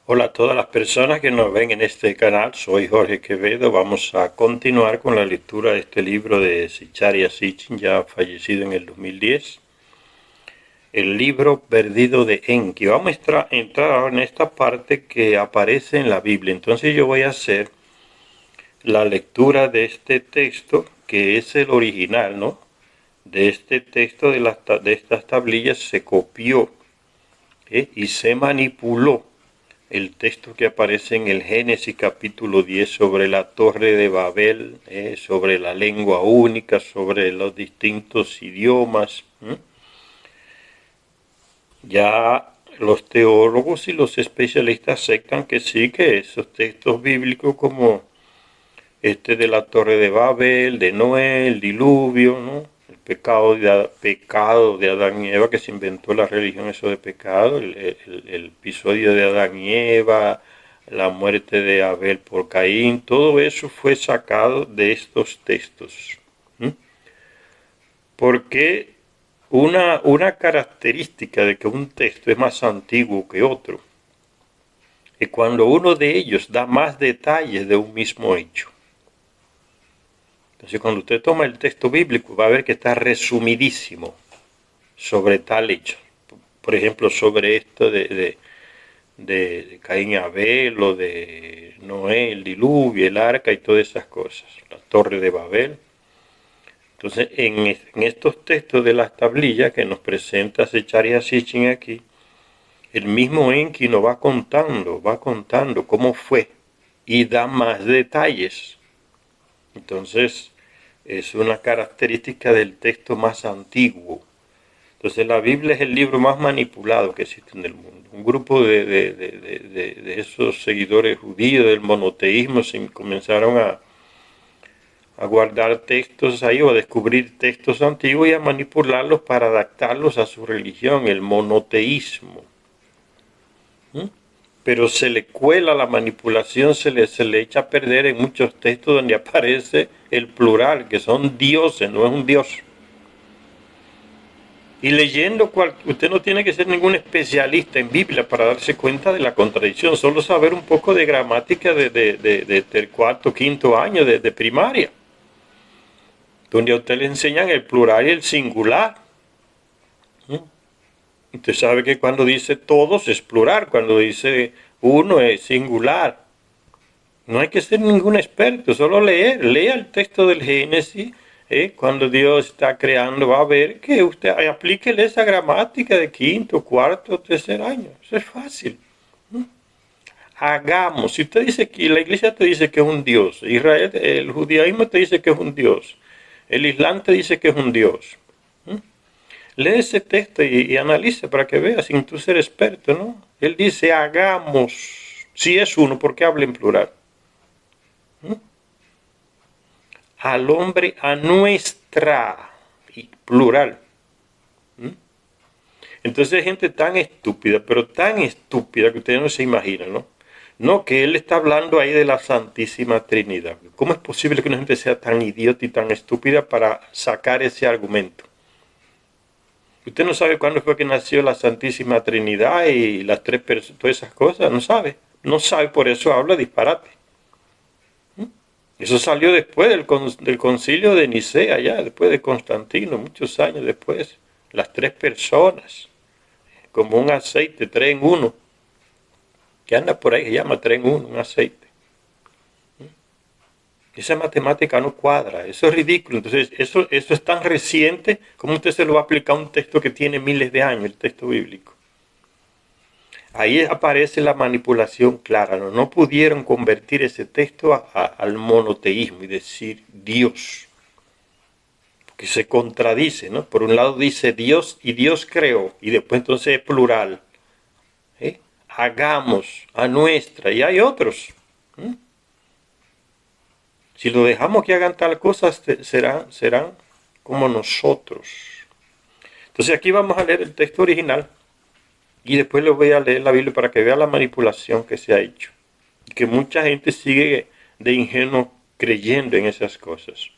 Hola a todas las personas que nos ven en este canal, soy Jorge Quevedo. Vamos a continuar con la lectura de este libro de Zecharia Sitchin, ya fallecido en el 2010, el libro Perdido de Enki. Vamos a entrar ahora en esta parte que aparece en la Biblia. Entonces yo voy a hacer la lectura de este texto, que es el original, ¿no? De este texto de estas tablillas se copió, y se manipuló el texto que aparece en el Génesis capítulo 10 sobre la torre de Babel, sobre la lengua única, sobre los distintos idiomas. Ya los teólogos y los especialistas aceptan que sí, que esos textos bíblicos como este de la torre de Babel, de Noé, el diluvio, ¿no? El pecado de Adán y Eva, que se inventó la religión eso de pecado, el episodio de Adán y Eva, la muerte de Abel por Caín, todo eso fue sacado de estos textos. ¿Mm? Porque una característica de que un texto es más antiguo que otro es cuando uno de ellos da más detalles de un mismo hecho. Entonces, cuando usted toma el texto bíblico, va a ver que está resumidísimo sobre tal hecho. Por ejemplo, sobre esto de Caín y Abel, o de Noé, el diluvio, el arca y todas esas cosas. La torre de Babel. Entonces, en estos textos de las tablillas que nos presenta Zecharia Sitchin aquí, el mismo Enki nos va contando cómo fue y da más detalles. Entonces, es una característica del texto más antiguo. Entonces la Biblia es el libro más manipulado que existe en el mundo. Un grupo de esos seguidores judíos del monoteísmo comenzaron a guardar textos ahí o a descubrir textos antiguos y a manipularlos para adaptarlos a su religión, el monoteísmo. ¿Mm? Pero se le cuela la manipulación, se le echa a perder en muchos textos donde aparece el plural, que son dioses, no es un dios. Y leyendo, usted no tiene que ser ningún especialista en Biblia para darse cuenta de la contradicción, solo saber un poco de gramática del cuarto, quinto año de primaria, donde a usted le enseñan el plural y el singular. Usted sabe que cuando dice todos es plural, cuando dice uno es singular. No hay que ser ningún experto, solo leer. Lea el texto del Génesis. Cuando Dios está creando, va a ver que usted aplíquele esa gramática de quinto, cuarto, tercer año. Eso es fácil. Hagamos. Si usted dice que la iglesia te dice que es un Dios, Israel, el judaísmo te dice que es un Dios, el Islam te dice que es un Dios. Lee ese texto y analice para que vea, sin tú ser experto, ¿no? Él dice hagamos. Si es uno, ¿por qué habla en plural? Al hombre a nuestra, y plural. Entonces hay gente tan estúpida, pero tan estúpida que ustedes no se imaginan, ¿no? No, que él está hablando ahí de la Santísima Trinidad. ¿Cómo es posible que una gente sea tan idiota y tan estúpida para sacar ese argumento? Usted no sabe cuándo fue que nació la Santísima Trinidad y las tres personas, todas esas cosas, no sabe. No sabe, por eso habla disparate. Eso salió después del concilio de Nicea, ya, después de Constantino, muchos años después. Las tres personas, como un aceite, tres en uno, que anda por ahí, se llama tres en uno, un aceite. Esa matemática no cuadra, eso es ridículo. Entonces, eso es tan reciente, como usted se lo va a aplicar a un texto que tiene miles de años, el texto bíblico. Ahí aparece la manipulación clara, ¿no? No pudieron convertir ese texto al monoteísmo y decir Dios, que se contradice, ¿no? Por un lado dice Dios y Dios creó, y después entonces es plural. Hagamos a nuestra, y hay otros. Si lo dejamos que hagan tal cosa, serán como nosotros. Entonces aquí vamos a leer el texto original y después les voy a leer la Biblia para que vean la manipulación que se ha hecho. Y que mucha gente sigue de ingenuo creyendo en esas cosas.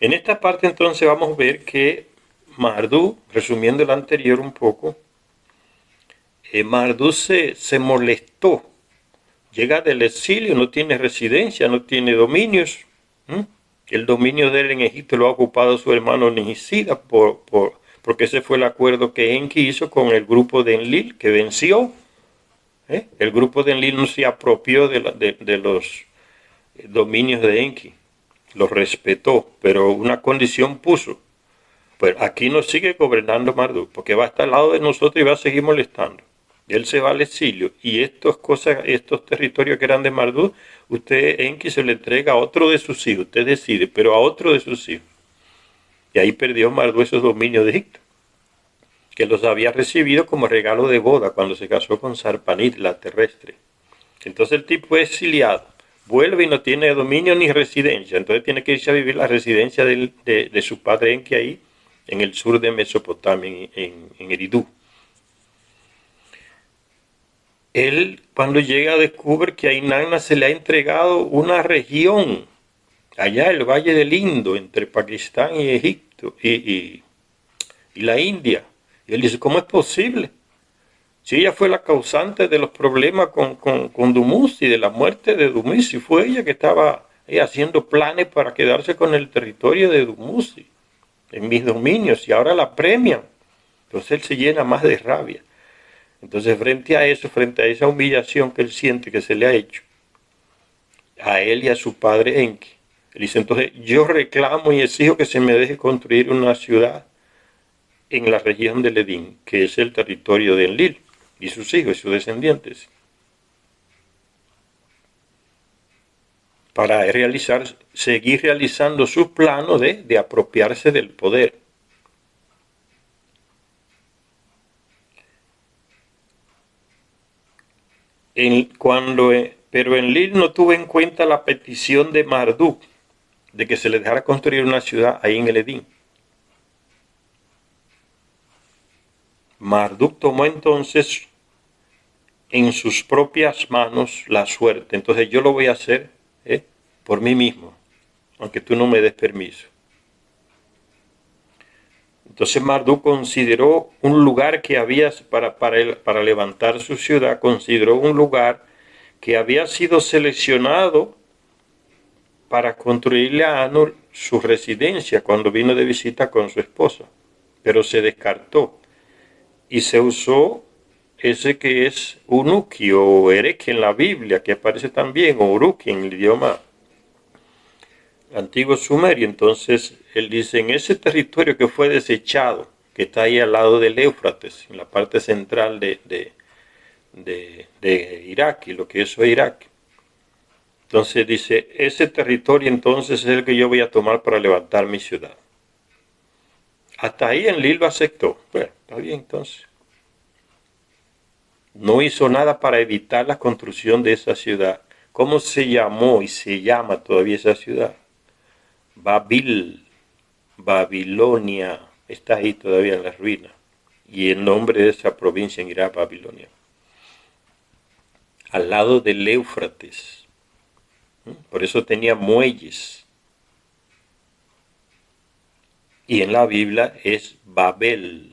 En esta parte entonces vamos a ver que Marduk, resumiendo el anterior un poco, Marduk se molestó. Llega del exilio, no tiene residencia, no tiene dominios. ¿m? El dominio de él en Egipto lo ha ocupado su hermano Nisida porque ese fue el acuerdo que Enki hizo con el grupo de Enlil, que venció. El grupo de Enlil no se apropió de los dominios de Enki, los respetó, pero una condición puso. Pues aquí nos sigue gobernando Marduk, porque va a estar al lado de nosotros y va a seguir molestando. Él se va al exilio y estos territorios que eran de Marduk, usted Enki se le entrega a otro de sus hijos, usted decide, pero a otro de sus hijos. Y ahí perdió Marduk esos dominios de Egipto, que los había recibido como regalo de boda cuando se casó con Sarpanit, la terrestre. Entonces el tipo es exiliado, vuelve y no tiene dominio ni residencia, entonces tiene que irse a vivir la residencia de su padre Enki ahí, en el sur de Mesopotamia, en Eridú. Él cuando llega descubre que a Inanna se le ha entregado una región, allá el Valle del Indo, entre Pakistán y Egipto y la India. Y él dice, ¿cómo es posible? Si ella fue la causante de los problemas con Dumuzi, de la muerte de Dumuzi, fue ella que estaba haciendo planes para quedarse con el territorio de Dumuzi, en mis dominios, y ahora la premian. Entonces él se llena más de rabia. Entonces frente a eso, frente a esa humillación que él siente que se le ha hecho, a él y a su padre Enki, él dice, entonces yo reclamo y exijo que se me deje construir una ciudad en la región de Ledín, que es el territorio de Enlil, y sus hijos y sus descendientes, para seguir realizando su plano de apropiarse del poder. Pero Enlil no tuvo en cuenta la petición de Marduk de que se le dejara construir una ciudad ahí en el Edín. Marduk tomó entonces en sus propias manos la suerte. Entonces yo lo voy a hacer por mí mismo, aunque tú no me des permiso. Entonces Marduk consideró un lugar que había, para levantar su ciudad, consideró un lugar que había sido seleccionado para construirle a Anu su residencia cuando vino de visita con su esposa, pero se descartó y se usó ese que es Unuki o Erech en la Biblia, que aparece también, o Uruki en el idioma antiguo sumerio. Entonces él dice, en ese territorio que fue desechado, que está ahí al lado del Éufrates, en la parte central de Irak y lo que es hoy Irak. Entonces dice, ese territorio entonces es el que yo voy a tomar para levantar mi ciudad. Hasta ahí Enlil lo aceptó. Bueno, está bien entonces. No hizo nada para evitar la construcción de esa ciudad. ¿Cómo se llamó y se llama todavía esa ciudad? Babilonia. Está ahí todavía en las ruinas. Y el nombre de esa provincia en Irak, Babilonia. Al lado del Éufrates. Por eso tenía muelles. Y en la Biblia es Babel.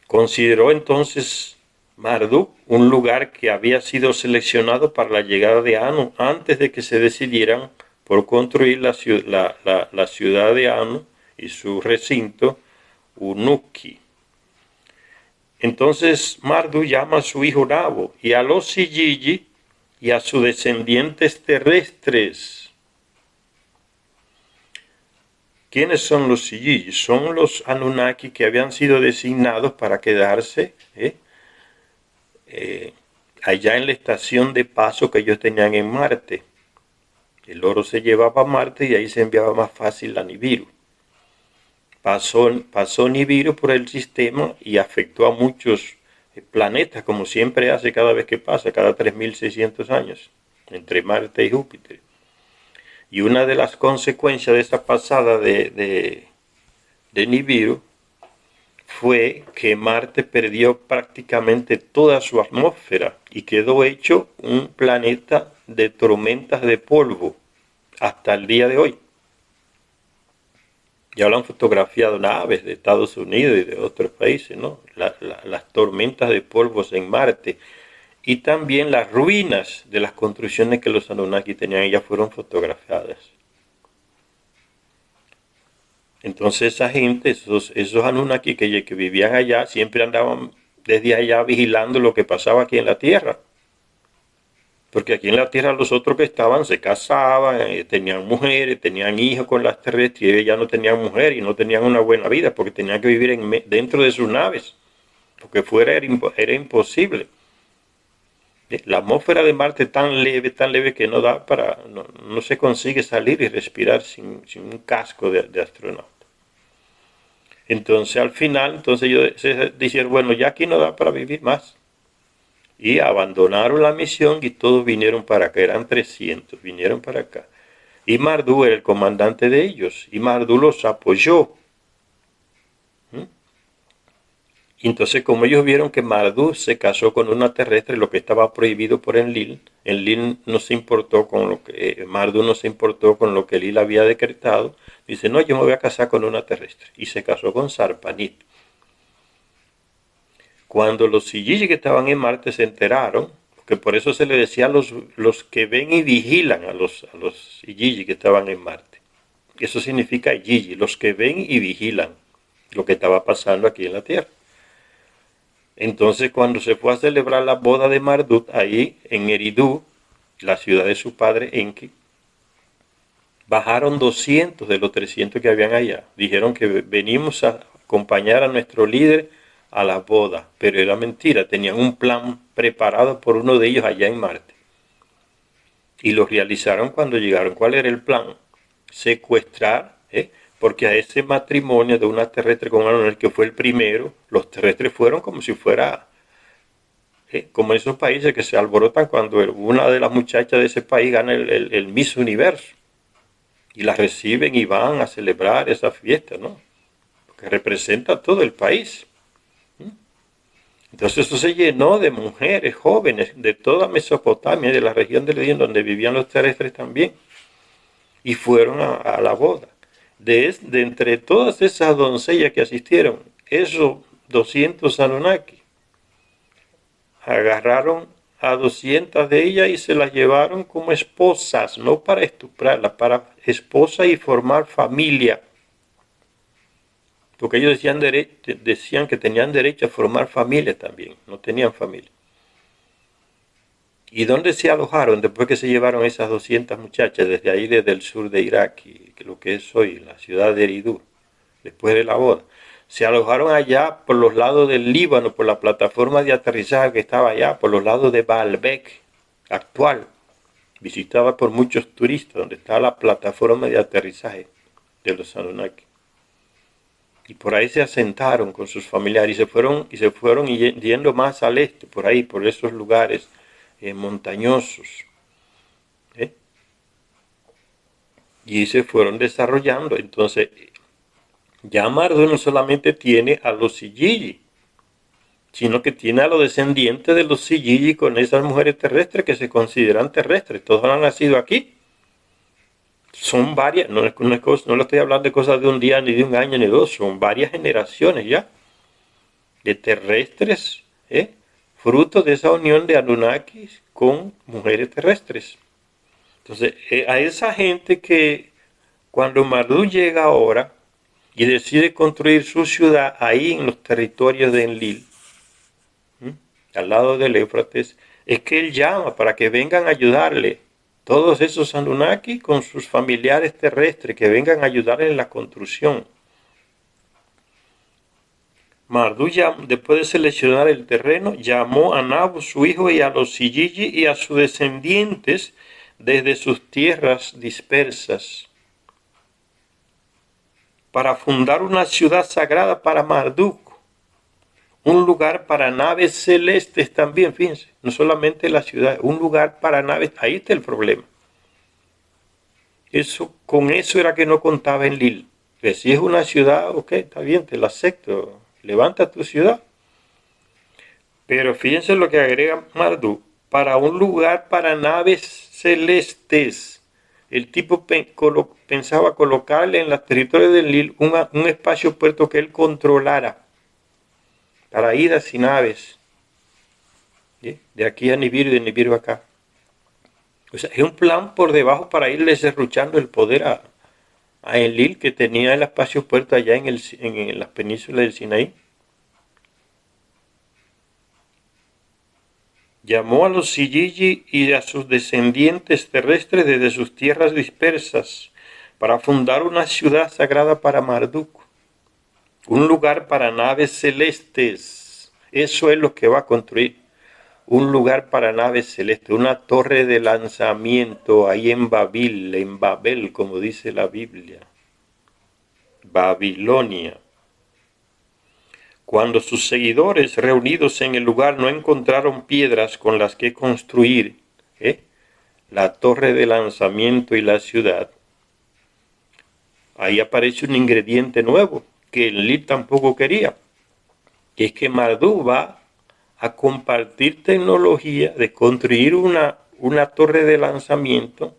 Consideró entonces Marduk un lugar que había sido seleccionado para la llegada de Anu antes de que se decidieran por construir la ciudad de Anu y su recinto Unuki. Entonces Marduk llama a su hijo Nabo y a los Siyiji y a sus descendientes terrestres. ¿Quiénes son los Siyiji? Son los Anunnaki que habían sido designados para quedarse allá en la estación de paso que ellos tenían en Marte. El oro se llevaba a Marte y ahí se enviaba más fácil a Nibiru. Pasó Nibiru por el sistema y afectó a muchos planetas, como siempre hace cada vez que pasa, cada 3.600 años, entre Marte y Júpiter. Y una de las consecuencias de esa pasada de Nibiru fue que Marte perdió prácticamente toda su atmósfera y quedó hecho un planeta de tormentas de polvo hasta el día de hoy. Ya lo han fotografiado naves de Estados Unidos y de otros países, ¿no? Las tormentas de polvos en Marte y también las ruinas de las construcciones que los Anunnaki tenían ya fueron fotografiadas. Entonces esa gente, esos Anunnaki que vivían allá, siempre andaban desde allá vigilando lo que pasaba aquí en la Tierra. Porque aquí en la Tierra los otros que estaban se casaban, tenían mujeres, tenían hijos con las terrestres y ellos ya no tenían mujer y no tenían una buena vida porque tenían que vivir dentro de sus naves. Porque fuera era imposible. La atmósfera de Marte es tan leve que no da para, no se consigue salir y respirar sin un casco de astronauta. Entonces al final, entonces ellos dijeron, bueno, ya aquí no da para vivir más. Y abandonaron la misión y todos vinieron para acá, eran 300, vinieron para acá. Y Mardú era el comandante de ellos, y Mardú los apoyó. ¿Mm? Y entonces como ellos vieron que Mardú se casó con una terrestre, lo que estaba prohibido por Enlil no se importó con lo que, Mardú no se importó con lo que Enlil había decretado, dice, no, yo me voy a casar con una terrestre. Y se casó con Sarpanit. Cuando los Sijiji que estaban en Marte se enteraron, que por eso se le decía a los que ven y vigilan a los Sijiji que estaban en Marte. Eso significa Gigi, los que ven y vigilan lo que estaba pasando aquí en la Tierra. Entonces cuando se fue a celebrar la boda de Marduk, ahí en Eridu, la ciudad de su padre Enki, bajaron 200 de los 300 que habían allá. Dijeron que venimos a acompañar a nuestro líder a la boda, pero era mentira, tenían un plan preparado por uno de ellos allá en Marte. Y lo realizaron cuando llegaron. ¿Cuál era el plan? Secuestrar, porque a ese matrimonio de una terrestre con un anunnaki, que fue el primero, los terrestres fueron como si fuera, como en esos países que se alborotan cuando una de las muchachas de ese país gana el Miss Universo. Y la reciben y van a celebrar esa fiesta, ¿no? Porque representa a todo el país. Entonces eso se llenó de mujeres jóvenes de toda Mesopotamia, de la región del Edén, donde vivían los terrestres también. Y fueron a la boda. De entre todas esas doncellas que asistieron, esos 200 Anunnaki, agarraron a 200 de ellas y se las llevaron como esposas, no para estuprarlas, para esposas y formar familia. Porque ellos decían que tenían derecho a formar familia también, no tenían familia. ¿Y dónde se alojaron después que se llevaron esas 200 muchachas? Desde ahí, desde el sur de Irak, que lo que es hoy, la ciudad de Eridu, después de la boda. Se alojaron allá por los lados del Líbano, por la plataforma de aterrizaje que estaba allá, por los lados de Baalbek, actual, visitada por muchos turistas, donde está la plataforma de aterrizaje de los Anunnaki. Y por ahí se asentaron con sus familiares y se fueron yendo más al este, por ahí, por esos lugares montañosos. Y se fueron desarrollando. Entonces, ya Marduk no solamente tiene a los Sijiji, sino que tiene a los descendientes de los Sijiji con esas mujeres terrestres que se consideran terrestres. Todos han nacido aquí. Son varias, no le estoy hablando de cosas de un día, ni de un año, ni dos, son varias generaciones ya de terrestres, fruto de esa unión de Anunnakis con mujeres terrestres. Entonces, a esa gente que cuando Marduk llega ahora y decide construir su ciudad ahí en los territorios de Enlil, al lado del Éufrates, es que él llama para que vengan a ayudarle todos esos Anunnaki con sus familiares terrestres, que vengan a ayudarle en la construcción. Marduk, después de seleccionar el terreno, llamó a Nabu, su hijo, y a los Sijiji y a sus descendientes desde sus tierras dispersas, para fundar una ciudad sagrada para Marduk, un lugar para naves celestes también, fíjense, no solamente la ciudad, un lugar para naves, ahí está el problema. Con eso era que no contaba Enlil. Que si es una ciudad, ok, está bien, te la acepto, levanta tu ciudad. Pero fíjense lo que agrega Marduk, para un lugar para naves celestes. el tipo pensaba colocarle en los territorios del Nilo un espacio puerto que él controlara para idas y naves, ¿sí? De aquí a Nibiru y de Nibiru acá. O sea, es un plan por debajo para irle serruchando el poder a Enlil, que tenía el espacio puerto allá en las penínsulas del Sinaí. Llamó a los Siyiji y a sus descendientes terrestres desde sus tierras dispersas para fundar una ciudad sagrada para Marduk, un lugar para naves celestes. Eso es lo que va a construir. Un lugar para naves celestes, una torre de lanzamiento ahí en Babel, como dice la Biblia. Babilonia. Cuando sus seguidores reunidos en el lugar no encontraron piedras con las que construir la torre de lanzamiento y la ciudad, ahí aparece un ingrediente nuevo que Enlil tampoco quería, que es que Marduk va a compartir tecnología de construir una torre de lanzamiento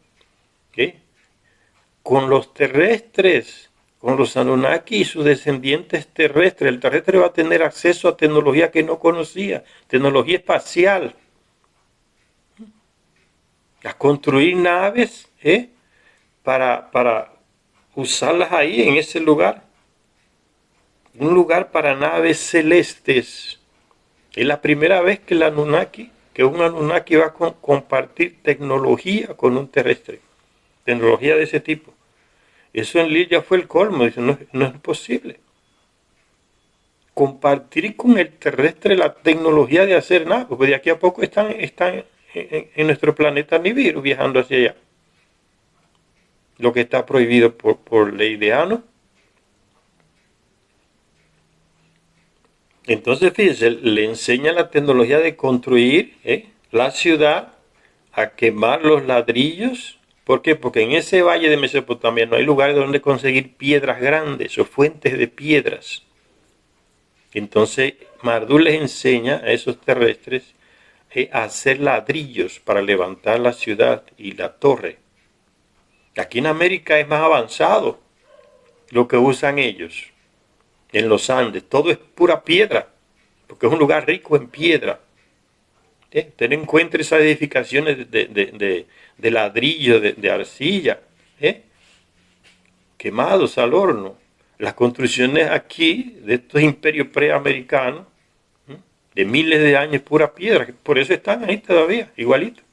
con los terrestres, con los Anunnaki y sus descendientes terrestres. El terrestre va a tener acceso a tecnología que no conocía, tecnología espacial. A construir naves para usarlas ahí en ese lugar. Un lugar para naves celestes. Es la primera vez que un Anunnaki va a compartir tecnología con un terrestre. Tecnología de ese tipo. Eso en Enlil ya fue el colmo. Dice, no es posible. Compartir con el terrestre la tecnología de hacer nada. Porque de aquí a poco están en nuestro planeta Nibiru viajando hacia allá. Lo que está prohibido por ley de Ano. Entonces, fíjense, le enseña la tecnología de construir la ciudad, a quemar los ladrillos. ¿Por qué? Porque en ese valle de Mesopotamia no hay lugares donde conseguir piedras grandes o fuentes de piedras. Entonces, Marduk les enseña a esos terrestres a hacer ladrillos para levantar la ciudad y la torre. Aquí en América es más avanzado lo que usan ellos. En los Andes, todo es pura piedra, porque es un lugar rico en piedra. Usted encuentra esas edificaciones de ladrillo, de arcilla, quemados al horno. Las construcciones aquí, de estos imperios preamericanos, de miles de años, pura piedra, por eso están ahí todavía, igualitos.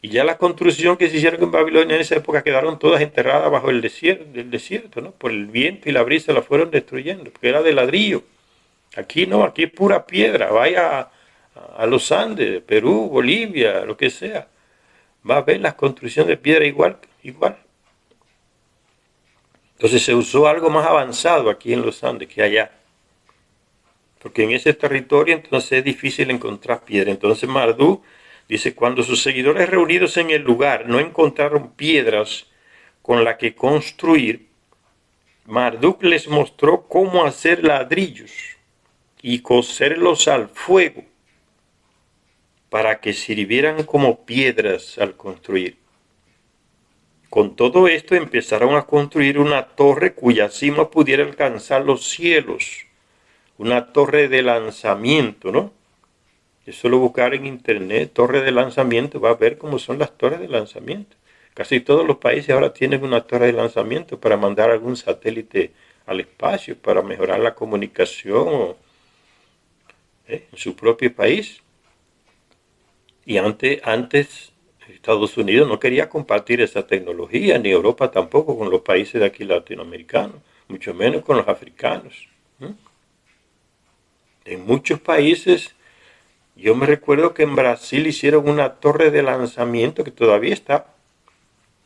Y ya la construcción que se hicieron en Babilonia en esa época quedaron todas enterradas bajo el desierto, ¿no? Por el viento y la brisa la fueron destruyendo, porque era de ladrillo. Aquí no, aquí es pura piedra. Vaya a los Andes, Perú, Bolivia, lo que sea. Va a ver las construcciones de piedra igual. Entonces se usó algo más avanzado aquí en los Andes que allá. Porque en ese territorio entonces es difícil encontrar piedra. Entonces Marduk dice, cuando sus seguidores reunidos en el lugar no encontraron piedras con las que construir, Marduk les mostró cómo hacer ladrillos y cocerlos al fuego para que sirvieran como piedras al construir. Con todo esto empezaron a construir una torre cuya cima pudiera alcanzar los cielos, una torre de lanzamiento, ¿no? Eso lo buscar en internet, torre de lanzamiento, va a ver cómo son las torres de lanzamiento. Casi todos los países ahora tienen una torre de lanzamiento para mandar algún satélite al espacio, para mejorar la comunicación en su propio país. Y antes Estados Unidos no quería compartir esa tecnología, ni Europa tampoco con los países de aquí latinoamericanos, mucho menos con los africanos. En muchos países, yo me recuerdo que en Brasil hicieron una torre de lanzamiento que todavía está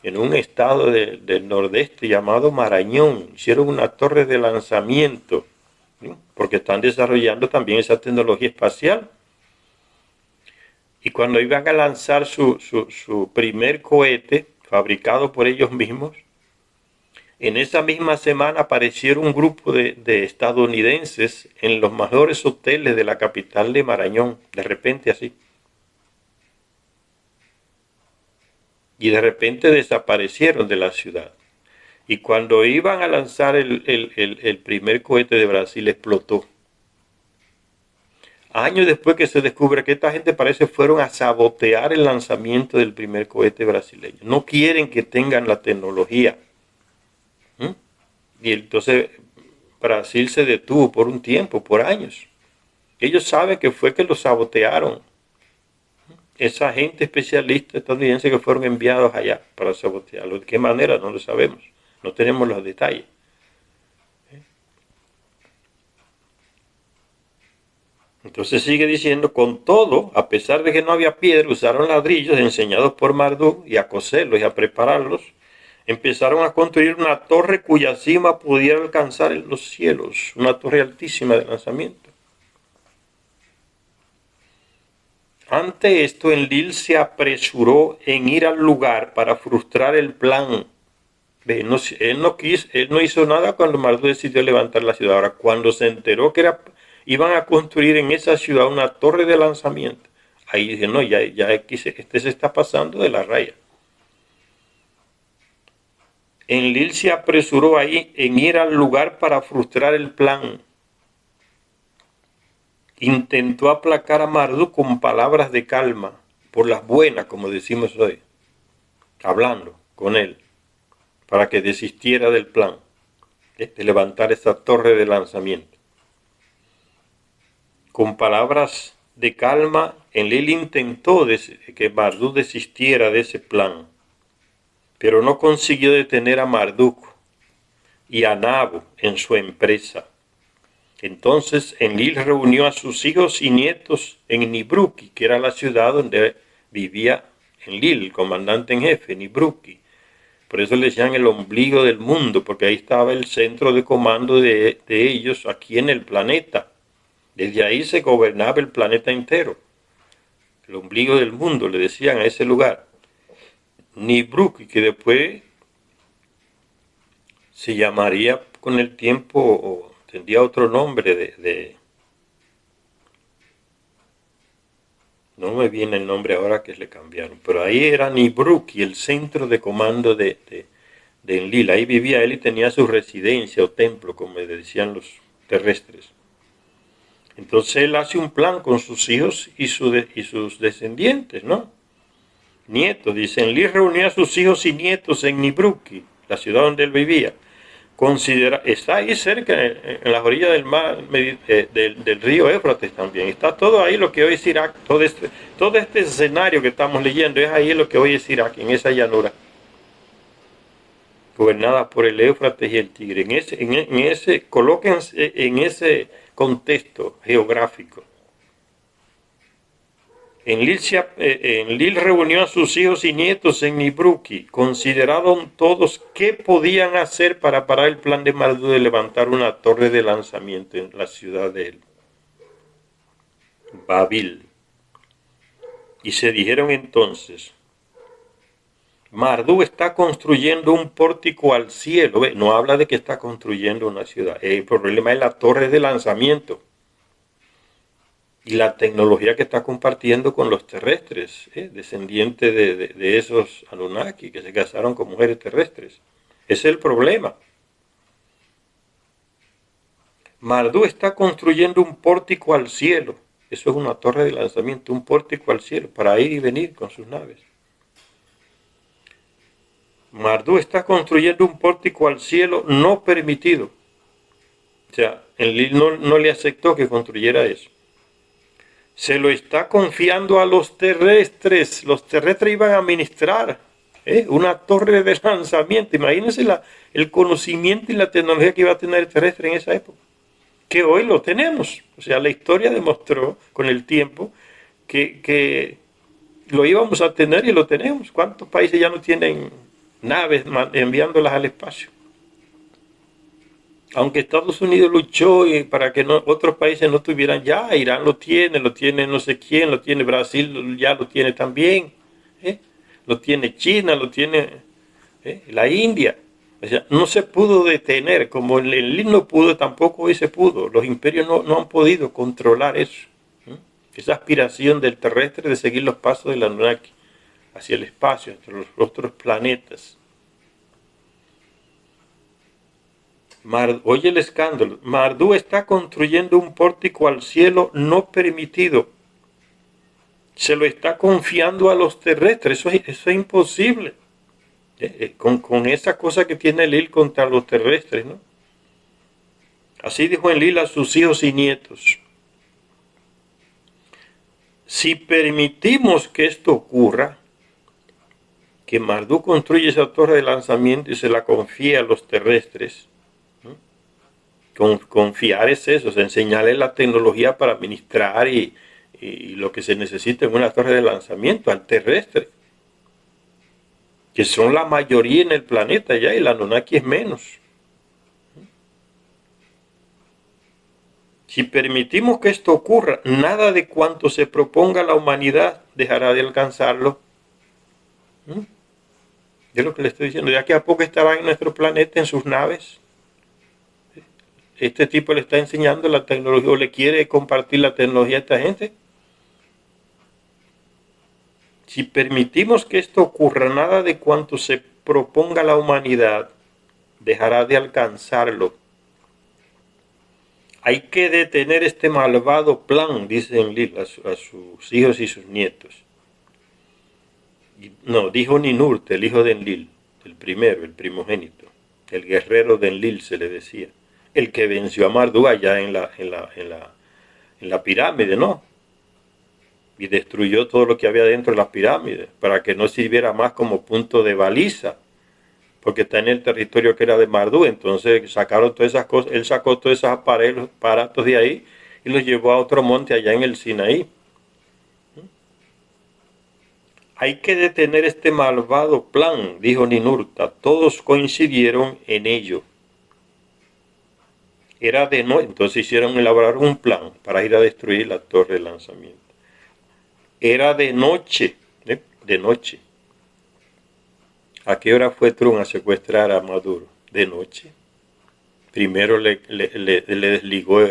en un estado del nordeste llamado Marañón. Hicieron una torre de lanzamiento, ¿sí? Porque están desarrollando también esa tecnología espacial. Y cuando iban a lanzar su primer cohete, fabricado por ellos mismos, en esa misma semana aparecieron un grupo de estadounidenses en los mejores hoteles de la capital de Marañón, de repente así. y de repente desaparecieron de la ciudad. Y cuando iban a lanzar el primer cohete de Brasil, explotó. Años después que se descubre que esta gente parece fueron a sabotear el lanzamiento del primer cohete brasileño. No quieren que tengan la tecnología. ¿Mm? Y entonces Brasil se detuvo por un tiempo, por años. Ellos saben que fue que lo sabotearon. Esa gente especialista estadounidense que fueron enviados allá para sabotearlo. ¿De qué manera? No lo sabemos. No tenemos los detalles. Entonces sigue diciendo, con todo, a pesar de que no había piedra, usaron ladrillos enseñados por Marduk y a coserlos y a prepararlos. Empezaron a construir una torre cuya cima pudiera alcanzar los cielos, una torre altísima de lanzamiento. Ante esto, Enlil se apresuró en ir al lugar para frustrar el plan. Él no hizo nada cuando Marduk decidió levantar la ciudad. Ahora, cuando se enteró que iban a construir en esa ciudad una torre de lanzamiento, ahí dije, no, ya este se está pasando de la raya. Enlil se apresuró ahí en ir al lugar para frustrar el plan. Intentó aplacar a Marduk con palabras de calma, por las buenas, como decimos hoy, hablando con él, para que desistiera del plan de levantar esa torre de lanzamiento. Con palabras de calma, Enlil intentó que Marduk desistiera de ese plan, pero no consiguió detener a Marduk y a Nabu en su empresa. Entonces Enlil reunió a sus hijos y nietos en Nibruki, que era la ciudad donde vivía Enlil, el comandante en jefe, Nibruki. Por eso le decían el ombligo del mundo, porque ahí estaba el centro de comando de ellos aquí en el planeta. Desde ahí se gobernaba el planeta entero. El ombligo del mundo, le decían a ese lugar. Nibruki, que después se llamaría con el tiempo, o tendría otro nombre no me viene el nombre ahora que le cambiaron, pero ahí era Nibruki, el centro de comando de Enlil. Ahí vivía él y tenía su residencia o templo, como le decían los terrestres. Entonces él hace un plan con sus hijos y sus descendientes, ¿no? Nietos, dice, Enlil reunió a sus hijos y nietos en Nibruki, la ciudad donde él vivía. Está ahí cerca, en las orillas del mar, del río Éufrates también. Está todo ahí lo que hoy es Irak. Todo este escenario que estamos leyendo es ahí lo que hoy es Irak, en esa llanura, gobernada por el Éufrates y el Tigre. Colóquense en ese contexto geográfico. Enlil reunió a sus hijos y nietos en Nibruki. Consideraron todos qué podían hacer para parar el plan de Marduk de levantar una torre de lanzamiento en la ciudad de Babil. Y se dijeron entonces, Marduk está construyendo un pórtico al cielo. No habla de que está construyendo una ciudad. El problema es la torre de lanzamiento y la tecnología que está compartiendo con los terrestres, descendientes de esos Anunnaki que se casaron con mujeres terrestres. Ese es el problema. Marduk está construyendo un pórtico al cielo. Eso es una torre de lanzamiento, un pórtico al cielo, para ir y venir con sus naves. Marduk está construyendo un pórtico al cielo no permitido. O sea, Enlil no le aceptó que construyera eso. Se lo está confiando a los terrestres. Los terrestres iban a administrar una torre de lanzamiento. Imagínense el conocimiento y la tecnología que iba a tener el terrestre en esa época, que hoy lo tenemos. O sea, la historia demostró con el tiempo que lo íbamos a tener y lo tenemos. ¿Cuántos países ya no tienen naves enviándolas al espacio? Aunque Estados Unidos luchó para que otros países no tuvieran ya, Irán lo tiene no sé quién, lo tiene Brasil, ya lo tiene también, lo tiene China, lo tiene la India. O sea, no se pudo detener, como el Enlil no pudo, tampoco hoy se pudo. Los imperios no han podido controlar eso, esa aspiración del terrestre de seguir los pasos del Anunnaki hacia el espacio, entre los otros planetas. Oye el escándalo, Marduk está construyendo un pórtico al cielo no permitido. Se lo está confiando a los terrestres, eso es imposible. Con esa cosa que tiene Enlil contra los terrestres, ¿no? Así dijo Enlil a sus hijos y nietos. Si permitimos que esto ocurra, que Marduk construye esa torre de lanzamiento y se la confía a los terrestres, confiar es eso, es enseñarles la tecnología para administrar y lo que se necesita en una torre de lanzamiento al terrestre, que son la mayoría en el planeta ya, y la Anunnaki es menos. Si permitimos que esto ocurra, nada de cuanto se proponga la humanidad dejará de alcanzarlo. Es lo que le estoy diciendo. Ya que a poco estarán en nuestro planeta en sus naves. Este tipo le está enseñando la tecnología o le quiere compartir la tecnología a esta gente. Si permitimos que esto ocurra, nada de cuanto se proponga la humanidad dejará de alcanzarlo. Hay que detener este malvado plan, dice Enlil a sus hijos y sus nietos. No, dijo Ninurta, el hijo de Enlil, el primero, el primogénito, el guerrero de Enlil se le decía, el que venció a Marduk allá en la pirámide, ¿no? Y destruyó todo lo que había dentro de las pirámides para que no sirviera más como punto de baliza, porque está en el territorio que era de Marduk. Entonces sacaron todas esas cosas, él sacó todos esos aparatos de ahí y los llevó a otro monte allá en el Sinaí. Hay que detener este malvado plan, dijo Ninurta. Todos coincidieron en ello. Era de noche, entonces elaborar un plan para ir a destruir la torre de lanzamiento. Era de noche, de noche. ¿A qué hora fue Trump a secuestrar a Maduro? De noche. Primero le desligó,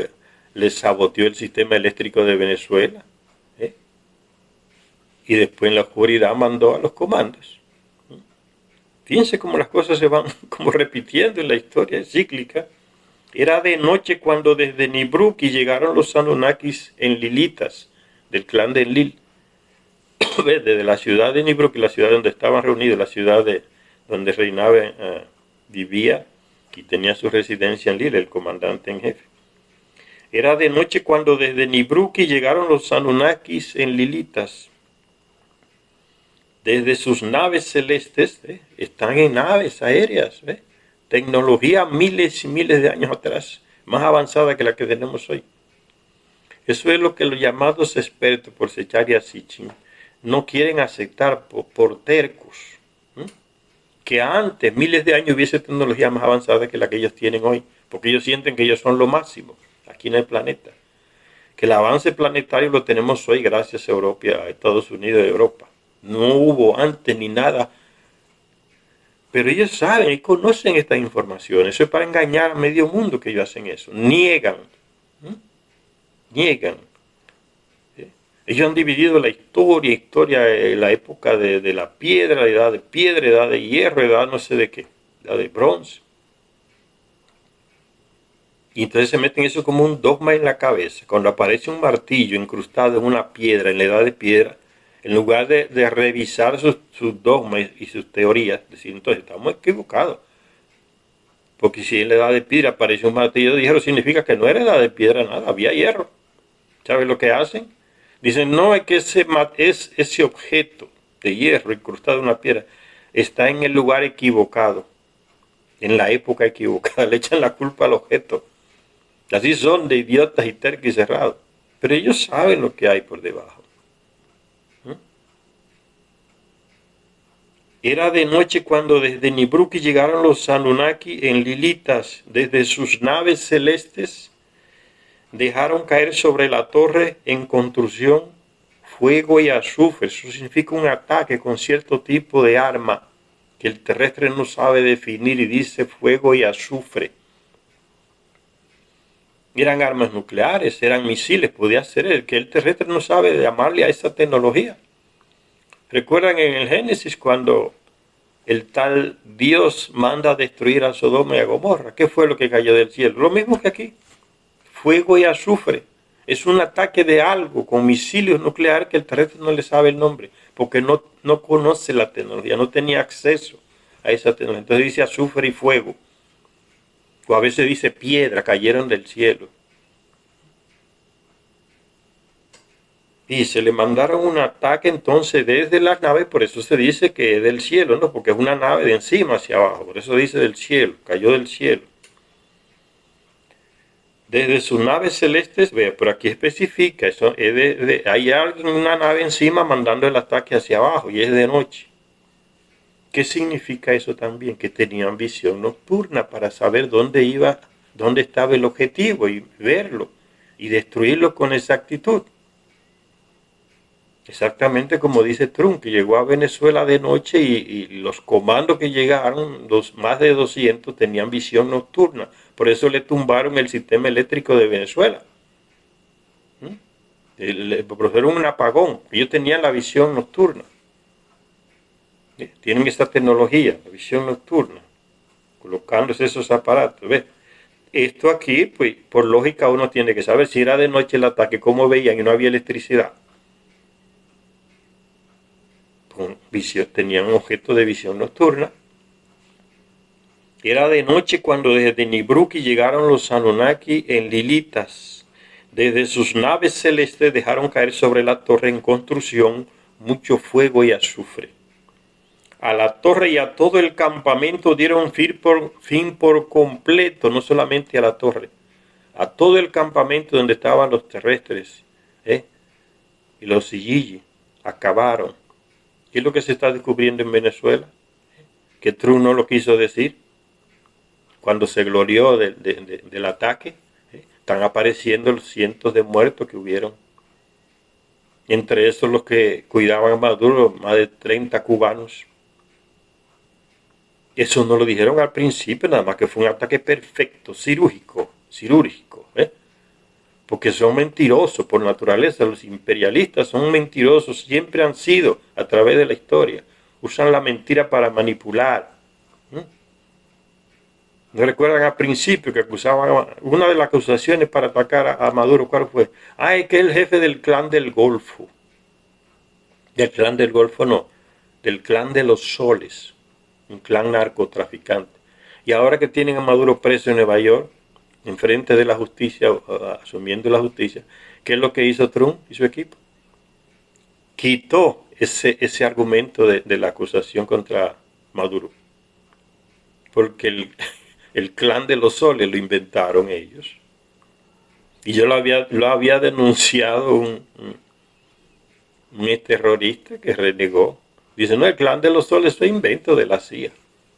le saboteó el sistema eléctrico de Venezuela. Y después en la oscuridad mandó a los comandos. Fíjense cómo las cosas se van como repitiendo en la historia cíclica. Era de noche cuando desde Nibruki llegaron los Anunnakis en Lilitas, del clan de Enlil. Desde la ciudad de Nibruki, la ciudad donde estaban reunidos, la ciudad donde reinaba, vivía y tenía su residencia Enlil, el comandante en jefe. Era de noche cuando desde Nibruki llegaron los Anunnakis en Lilitas. Desde sus naves celestes, están en naves aéreas, tecnología miles y miles de años atrás, más avanzada que la que tenemos hoy. Eso es lo que los llamados expertos por Secharia Sitchin no quieren aceptar por tercos. Que antes, miles de años, hubiese tecnología más avanzada que la que ellos tienen hoy, porque ellos sienten que ellos son lo máximo aquí en el planeta. Que el avance planetario lo tenemos hoy gracias a Europa, a Estados Unidos y Europa. No hubo antes ni nada. Pero ellos saben y conocen estas informaciones. Eso es para engañar a medio mundo que ellos hacen eso. Niegan. Niegan. Ellos han dividido la historia en la época de la piedra, la edad de piedra, edad de hierro, edad no sé de qué, edad de bronce. Y entonces se meten eso como un dogma en la cabeza. Cuando aparece un martillo incrustado en una piedra, en la edad de piedra, en lugar de revisar sus dogmas y sus teorías, decir, entonces estamos equivocados. Porque si en la edad de piedra apareció un martillo de hierro, significa que no era edad de piedra nada, había hierro. ¿Sabes lo que hacen? Dicen, no, es que ese objeto de hierro incrustado en una piedra está en el lugar equivocado, en la época equivocada. Le echan la culpa al objeto. Así son de idiotas y tercos y cerrados. Pero ellos saben lo que hay por debajo. Era de noche cuando desde Nibruki llegaron los Anunnaki en Lilitas. Desde sus naves celestes dejaron caer sobre la torre en construcción fuego y azufre. Eso significa un ataque con cierto tipo de arma que el terrestre no sabe definir y dice fuego y azufre. Eran armas nucleares, eran misiles, podía ser el que el terrestre no sabe llamarle a esa tecnología. ¿Recuerdan en el Génesis cuando el tal Dios manda a destruir a Sodoma y a Gomorra? ¿Qué fue lo que cayó del cielo? Lo mismo que aquí. Fuego y azufre. Es un ataque de algo con misiles nucleares que el terrestre no le sabe el nombre, porque no conoce la tecnología, no tenía acceso a esa tecnología. Entonces dice azufre y fuego. O a veces dice piedra, cayeron del cielo. Y se le mandaron un ataque entonces desde las naves, por eso se dice que es del cielo, ¿no? Porque es una nave de encima hacia abajo, por eso dice del cielo, cayó del cielo. Desde sus naves celestes, vea, pero aquí especifica, eso, hay alguien, una nave encima mandando el ataque hacia abajo y es de noche. ¿Qué significa eso también? Que tenían visión nocturna para saber dónde iba, dónde estaba el objetivo y verlo y destruirlo con exactitud. Exactamente como dice Trump, que llegó a Venezuela de noche y los comandos que llegaron, más de 200, tenían visión nocturna. Por eso le tumbaron el sistema eléctrico de Venezuela. Le produjeron un apagón. Ellos tenían la visión nocturna. Tienen esta tecnología, la visión nocturna, colocándose esos aparatos. ¿Ves? Esto aquí, pues, por lógica uno tiene que saber si era de noche el ataque, cómo veían y no había electricidad. Con visión, tenían un objeto de visión nocturna. Era de noche cuando desde Nibruki llegaron los Anunnaki en Lilitas. Desde sus naves celestes dejaron caer sobre la torre en construcción mucho fuego y azufre. A la torre y a todo el campamento dieron fin por completo, no solamente a la torre, a todo el campamento donde estaban los terrestres, y los Silligi, acabaron. ¿Qué es lo que se está descubriendo en Venezuela? Que Trump no lo quiso decir cuando se glorió del ataque. Están apareciendo los cientos de muertos que hubieron. Entre esos los que cuidaban a Maduro, más de 30 cubanos. Eso no lo dijeron al principio, nada más que fue un ataque perfecto, cirúrgico, porque son mentirosos por naturaleza. Los imperialistas son mentirosos, siempre han sido a través de la historia. Usan la mentira para manipular. ¿No recuerdan al principio que acusaban, una de las acusaciones para atacar a Maduro, cuál fue? Es que es el jefe del clan del Golfo. Del clan del Golfo no, del clan de los Soles, un clan narcotraficante. Y ahora que tienen a Maduro preso en Nueva York, enfrente de la justicia, asumiendo la justicia, ¿qué es lo que hizo Trump y su equipo? Quitó ese argumento de la acusación contra Maduro. Porque el clan de los Soles lo inventaron ellos. Y yo lo había denunciado un terrorista que renegó. Dice, no, el clan de los Soles fue invento de la CIA.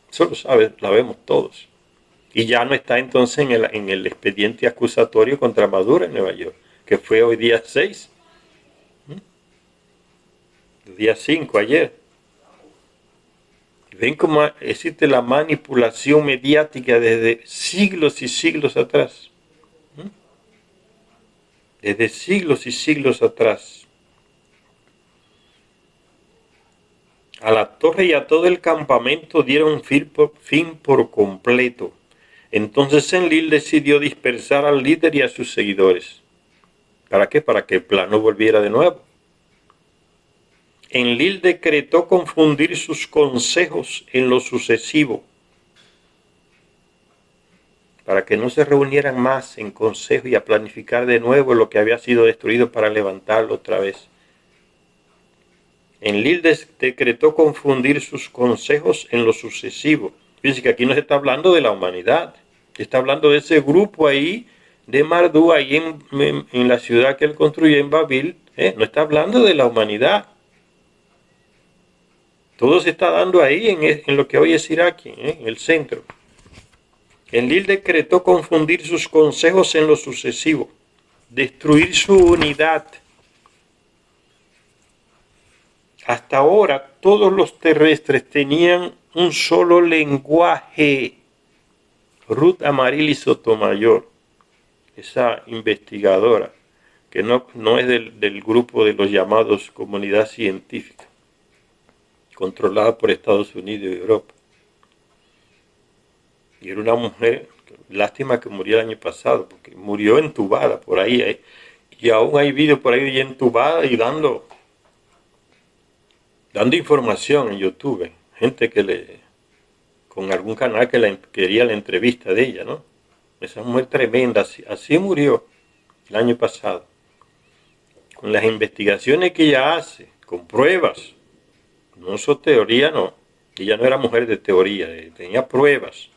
Eso lo sabemos todos. Y ya no está entonces en el expediente acusatorio contra Maduro en Nueva York, que fue hoy día 6. Día 5, ayer. Ven cómo existe la manipulación mediática desde siglos y siglos atrás. Desde siglos y siglos atrás. A la torre y a todo el campamento dieron fin por completo. Entonces Enlil decidió dispersar al líder y a sus seguidores. ¿Para qué? Para que el plan no volviera de nuevo. Enlil decretó confundir sus consejos en lo sucesivo, para que no se reunieran más en consejo y a planificar de nuevo lo que había sido destruido para levantarlo otra vez. Enlil decretó confundir sus consejos en lo sucesivo. Fíjense que aquí no se está hablando de la humanidad, se está hablando de ese grupo ahí de Mardú, ahí en la ciudad que él construyó en Babil. No está hablando de la humanidad. Todo se está dando ahí en lo que hoy es Irak, en el centro. Enlil decretó confundir sus consejos en lo sucesivo, destruir su unidad. Hasta ahora todos los terrestres tenían un solo lenguaje. Ruth Amarili Sotomayor, esa investigadora, que no es del grupo de los llamados comunidad científica, controlada por Estados Unidos y Europa. Y era una mujer, lástima que murió el año pasado, porque murió entubada por ahí, y aún hay vídeos por ahí entubada y dando información en YouTube, gente con algún canal que quería la entrevista de ella, ¿no? Esa mujer tremenda, así murió el año pasado. Con las investigaciones que ella hace, con pruebas, no son teoría, no. Ella no era mujer de teoría, tenía pruebas.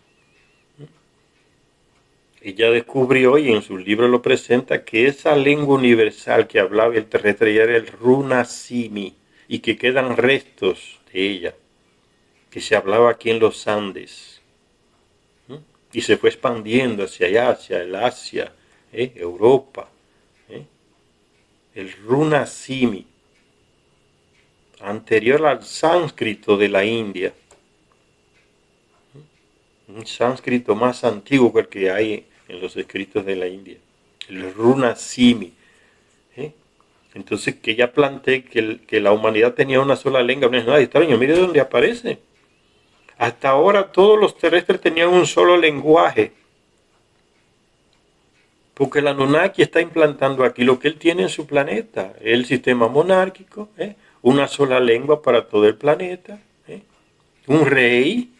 Ella descubrió, y en su libro lo presenta, que esa lengua universal que hablaba el terrestre era el Runasimi, y que quedan restos de ella, que se hablaba aquí en los Andes, y se fue expandiendo hacia allá, hacia el Asia, Europa, el Runasimi, anterior al sánscrito de la India, un sánscrito más antiguo que el que hay en los escritos de la India, el Runasimi. Entonces, que ya planteé que la humanidad tenía una sola lengua, no es nada extraño, mire dónde aparece. Hasta ahora todos los terrestres tenían un solo lenguaje, porque el Anunnaki está implantando aquí lo que él tiene en su planeta, el sistema monárquico, una sola lengua para todo el planeta, un rey,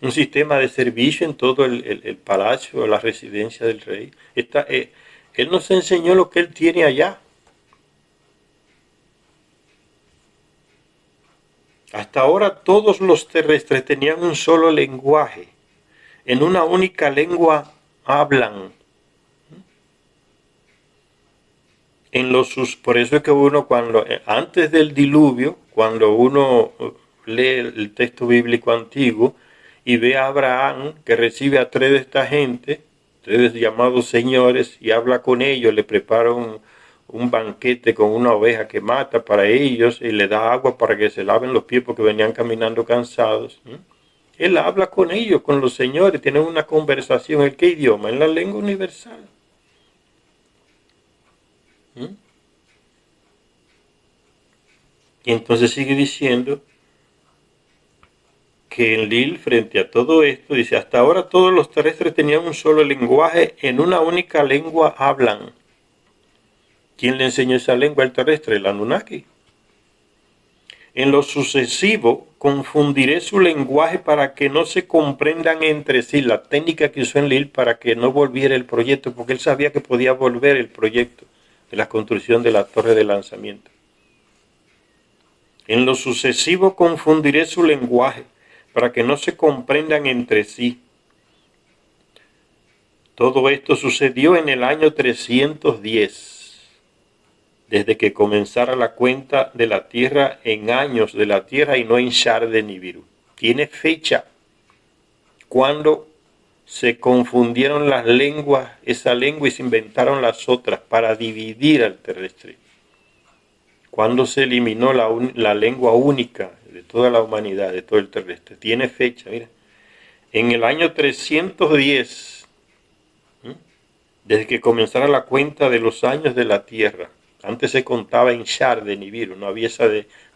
un sistema de servicio en todo el palacio, la residencia del rey. Él nos enseñó lo que él tiene allá. Hasta ahora todos los terrestres tenían un solo lenguaje. En una única lengua hablan. Por eso es que uno antes del diluvio, cuando uno lee el texto bíblico antiguo y ve a Abraham que recibe a tres de esta gente, tres llamados señores, y habla con ellos, le prepara un banquete con una oveja que mata para ellos y le da agua para que se laven los pies porque venían caminando cansados. Él habla con ellos, con los señores, tienen una conversación. ¿En qué idioma? En la lengua universal. Y entonces sigue diciendo que Enlil, frente a todo esto, dice, hasta ahora todos los terrestres tenían un solo lenguaje, en una única lengua hablan. ¿Quién le enseñó esa lengua al terrestre? El Anunnaki. En lo sucesivo, confundiré su lenguaje para que no se comprendan entre sí. La técnica que usó Enlil para que no volviera el proyecto, porque él sabía que podía volver el proyecto de la construcción de la torre de lanzamiento. En lo sucesivo confundiré su lenguaje para que no se comprendan entre sí. Todo esto sucedió en el año 310, desde que comenzara la cuenta de la Tierra en años de la Tierra y no en Shar de Nibiru. Tiene fecha cuando se confundieron las lenguas, esa lengua, y se inventaron las otras para dividir al terrestre. Cuando se eliminó la lengua única de toda la humanidad, de todo el terrestre. Tiene fecha, mira. En el año 310, desde que comenzara la cuenta de los años de la Tierra. Antes se contaba en Shar de Nibiru, no había esa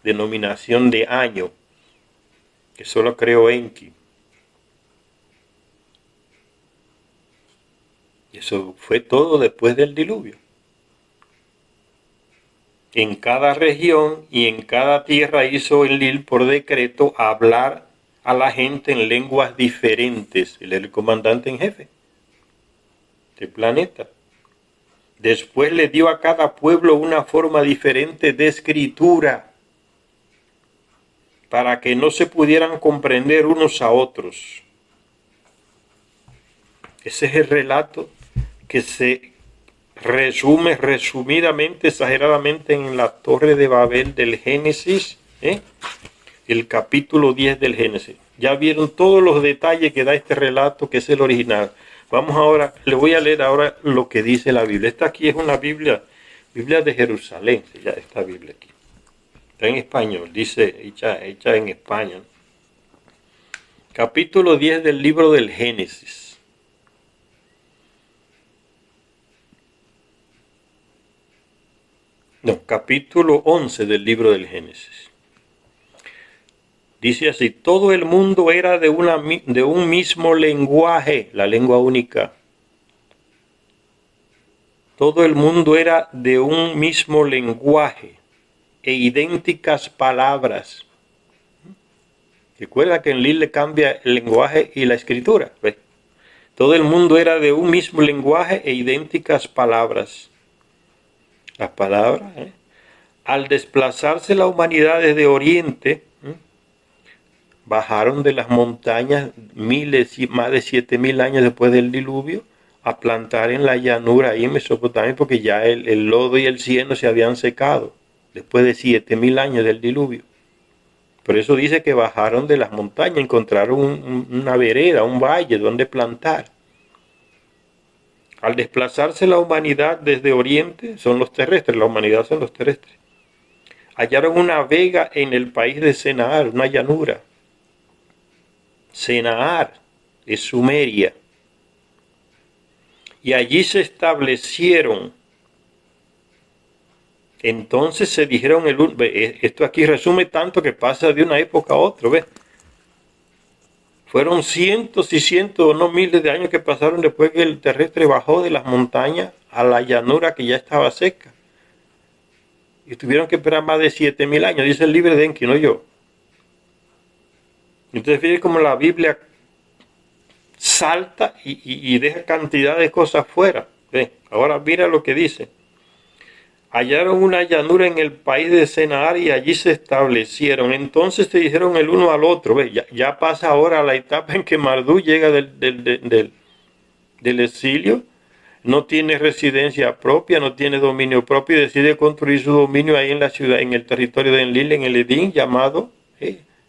denominación de año, que solo creó Enki. Y eso fue todo después del diluvio. En cada región y en cada tierra hizo Enlil por decreto hablar a la gente en lenguas diferentes. Él era el comandante en jefe del planeta. Después le dio a cada pueblo una forma diferente de escritura para que no se pudieran comprender unos a otros. Ese es el relato que se resume resumidamente, exageradamente, en la Torre de Babel del Génesis, el capítulo 10 del Génesis. Ya vieron todos los detalles que da este relato, que es el original. Vamos ahora, le voy a leer ahora lo que dice la Biblia. Esta aquí es una Biblia de Jerusalén, ya esta Biblia aquí. Está en español, dice, hecha en España. Capítulo 10 del libro del Génesis. No, capítulo 11 del libro del Génesis. Dice así, todo el mundo era de un mismo lenguaje, la lengua única. Todo el mundo era de un mismo lenguaje e idénticas palabras. Recuerda que en Lille cambia el lenguaje y la escritura. ¿Ves? Todo el mundo era de un mismo lenguaje e idénticas palabras. Las palabras, al desplazarse la humanidad desde Oriente, bajaron de las montañas miles y más de 7.000 años después del diluvio a plantar en la llanura ahí en Mesopotamia, porque ya el lodo y el cieno se habían secado después de 7.000 años del diluvio. Por eso dice que bajaron de las montañas, encontraron una vereda, un valle donde plantar. Al desplazarse la humanidad desde Oriente, son los terrestres, la humanidad son los terrestres. Hallaron una vega en el país de Senaar, una llanura. Senaar es Sumeria. Y allí se establecieron. Entonces se dijeron, esto aquí resume tanto que pasa de una época a otra, ¿ves? Fueron cientos y cientos, no miles de años que pasaron después que el terrestre bajó de las montañas a la llanura que ya estaba seca. Y tuvieron que esperar más de 7.000 años, dice el libro de Enki, no yo. Entonces fíjense cómo la Biblia salta y deja cantidad de cosas fuera. ¿Ven? Ahora mira lo que dice. Hallaron una llanura en el país de Senaar y allí se establecieron. Entonces se dijeron el uno al otro. ¿Ves? Ya pasa ahora la etapa en que Marduk llega del exilio. No tiene residencia propia, no tiene dominio propio y decide construir su dominio ahí en la ciudad, en el territorio de Enlil, en el Edín, llamado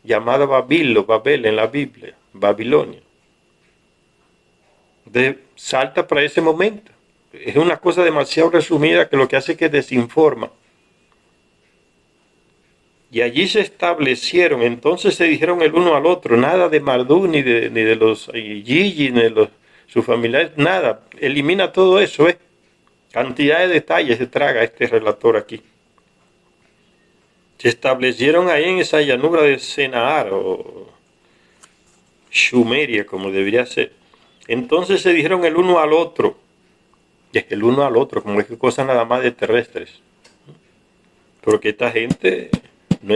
Babel en la Biblia, Babilonia. Entonces salta para ese momento. Es una cosa demasiado resumida que lo que hace es que desinforma. Y allí se establecieron, entonces se dijeron el uno al otro, nada de Marduk, ni de los Gigi, ni de sus familiares, nada. Elimina todo eso, cantidad de detalles se traga este relator aquí. Se establecieron ahí en esa llanura de Senaar, o Sumeria, como debería ser. Entonces se dijeron el uno al otro, como es que cosa nada más de terrestres. Porque esta gente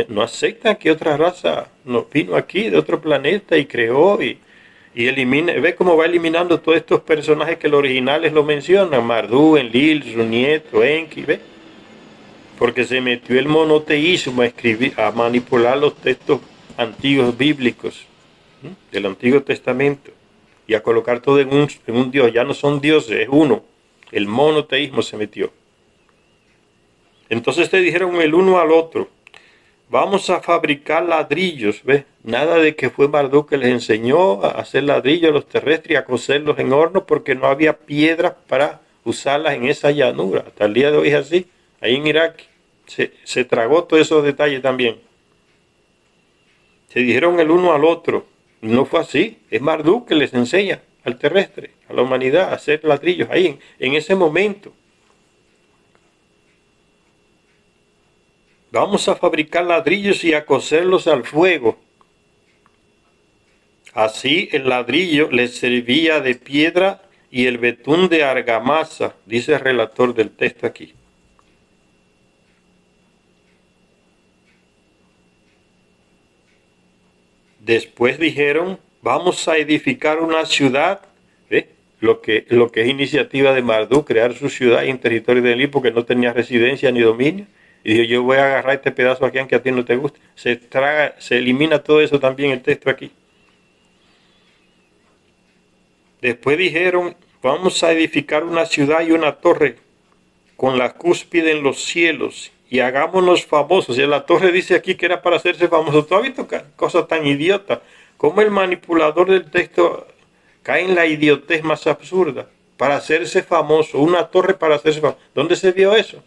no acepta que otra raza nos vino aquí de otro planeta y creó y elimina. Ve cómo va eliminando todos estos personajes que los originales lo mencionan: Marduk, Enlil, su nieto, Enki, ¿ve? Porque se metió el monoteísmo a manipular los textos antiguos bíblicos del Antiguo Testamento y a colocar todo en un Dios. Ya no son dioses, es uno. El monoteísmo se metió. Entonces te dijeron el uno al otro: vamos a fabricar ladrillos, ¿ves? Nada de que fue Marduk que les enseñó a hacer ladrillos a los terrestres y a coserlos en horno, porque no había piedras para usarlas en esa llanura. Hasta el día de hoy es así. Ahí en Irak se tragó todos esos detalles también. Se dijeron el uno al otro. No fue así. Es Marduk que les enseña al terrestre, a la humanidad, a hacer ladrillos ahí en ese momento. Vamos a fabricar ladrillos y a coserlos al fuego. Así el ladrillo les servía de piedra y el betún de argamasa, dice el relator del texto aquí. Después dijeron, vamos a edificar una ciudad. ¿Ve? Lo que es iniciativa de Marduk, crear su ciudad en territorio de Enlil, porque no tenía residencia ni dominio. Y dijo, yo voy a agarrar este pedazo aquí aunque a ti no te guste. Se elimina todo eso también el texto aquí. Después dijeron, vamos a edificar una ciudad y una torre con la cúspide en los cielos y hagámonos famosos. Y la torre dice aquí que era para hacerse famoso. ¿Tú has visto cosas tan idiotas? ¿Cómo el manipulador del texto cae en la idiotez más absurda? Para hacerse famoso, una torre para hacerse famoso. ¿Dónde se vio eso?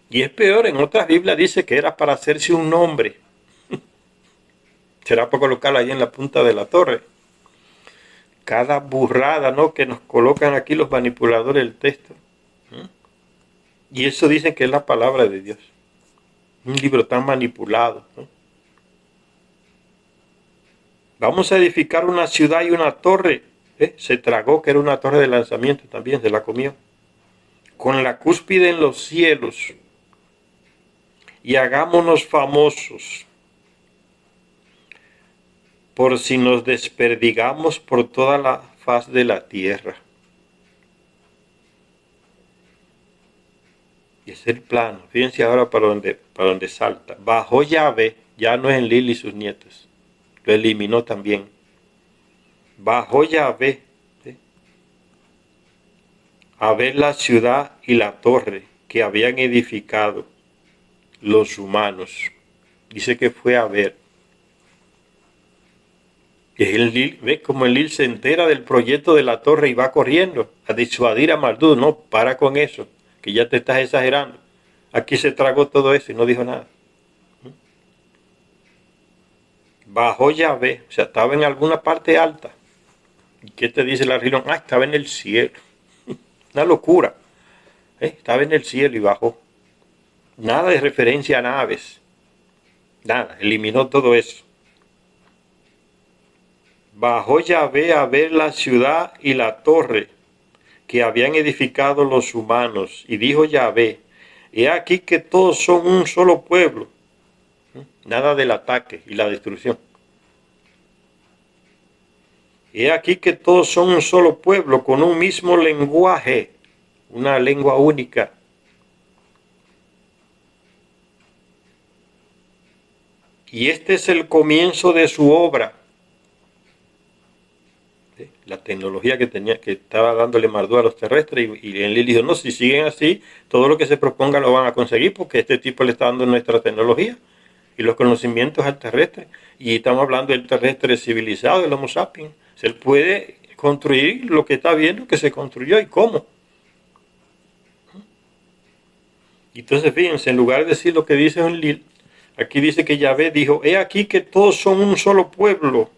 Y es peor, en otras Biblias dice que era para hacerse un nombre. Será para colocarla ahí en la punta de la torre. Cada burrada, ¿no?, que nos colocan aquí los manipuladores del texto. Y eso dicen que es la palabra de Dios. Un libro tan manipulado, ¿no? Vamos a edificar una ciudad y una torre. Se tragó que era una torre de lanzamiento también, se la comió. Con la cúspide en los cielos. Y hagámonos famosos, por si nos desperdigamos por toda la faz de la tierra. Y es el plano. Fíjense ahora para donde salta. Bajó Yahvé, ya no es Enlil y sus nietos. Lo eliminó también. Bajó Yahvé, ¿sí?, a ver la ciudad y la torre que habían edificado los humanos. Dice que fue a ver. Y ve como Enlil se entera del proyecto de la torre y va corriendo a disuadir a Marduk. No, para con eso, que ya te estás exagerando. Aquí se tragó todo eso y no dijo nada. Bajó Yahvé, o sea, estaba en alguna parte alta. ¿Y qué te dice la religión? Ah, estaba en el cielo. Una locura. Estaba en el cielo y bajó. Nada de referencia a naves. Nada, eliminó todo eso. Bajó Yahvé a ver la ciudad y la torre que habían edificado los humanos. Y dijo Yahvé, he aquí que todos son un solo pueblo. Nada del ataque y la destrucción. He aquí que todos son un solo pueblo con un mismo lenguaje, una lengua única. Y este es el comienzo de su obra. La tecnología que estaba dándole Marduk a los terrestres, y Enlil dijo, no, si siguen así, todo lo que se proponga lo van a conseguir, porque este tipo le está dando nuestra tecnología y los conocimientos al terrestre. Y estamos hablando del terrestre civilizado, del Homo sapiens. Se puede construir lo que está viendo que se construyó y cómo. Entonces, fíjense, en lugar de decir lo que dice Enlil, aquí dice que Yahvé dijo, he aquí que todos son un solo pueblo,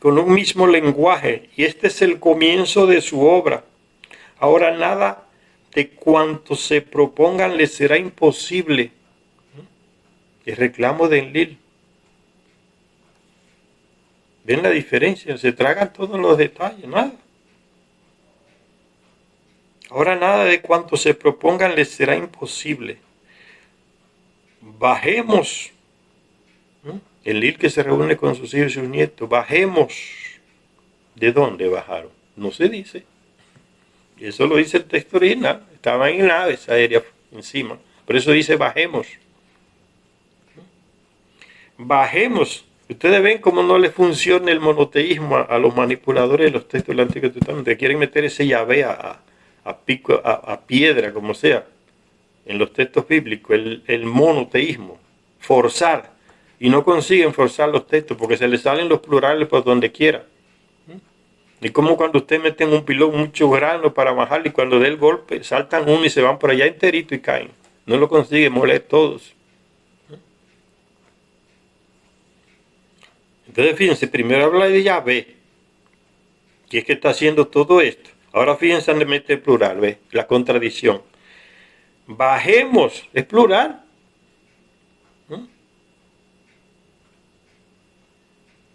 con un mismo lenguaje, y este es el comienzo de su obra. Ahora nada de cuanto se propongan les será imposible. El reclamo de Enlil. ¿Ven la diferencia? Se tragan todos los detalles, nada. Ahora nada de cuanto se propongan les será imposible. Bajemos. Enlil que se reúne con sus hijos y sus nietos. Bajemos. ¿De dónde bajaron? No se dice. Eso lo dice el texto original. Estaban en naves aéreas encima. Por eso dice bajemos. Bajemos. Ustedes ven cómo no le funciona el monoteísmo a los manipuladores de los textos del Antiguo Testamento. Quieren meter ese Yahvé a piedra, como sea, en los textos bíblicos, el monoteísmo. Forzar. Y no consiguen forzar los textos porque se les salen los plurales por donde quiera. Y como cuando usted mete en un pilón mucho grano para bajar y cuando dé el golpe saltan uno y se van por allá enterito y caen. No lo consigue moler todos. Entonces fíjense, primero habla de Yahvé, que es que está haciendo todo esto. Ahora fíjense donde mete el plural, ¿ve? La contradicción. Bajemos, es plural.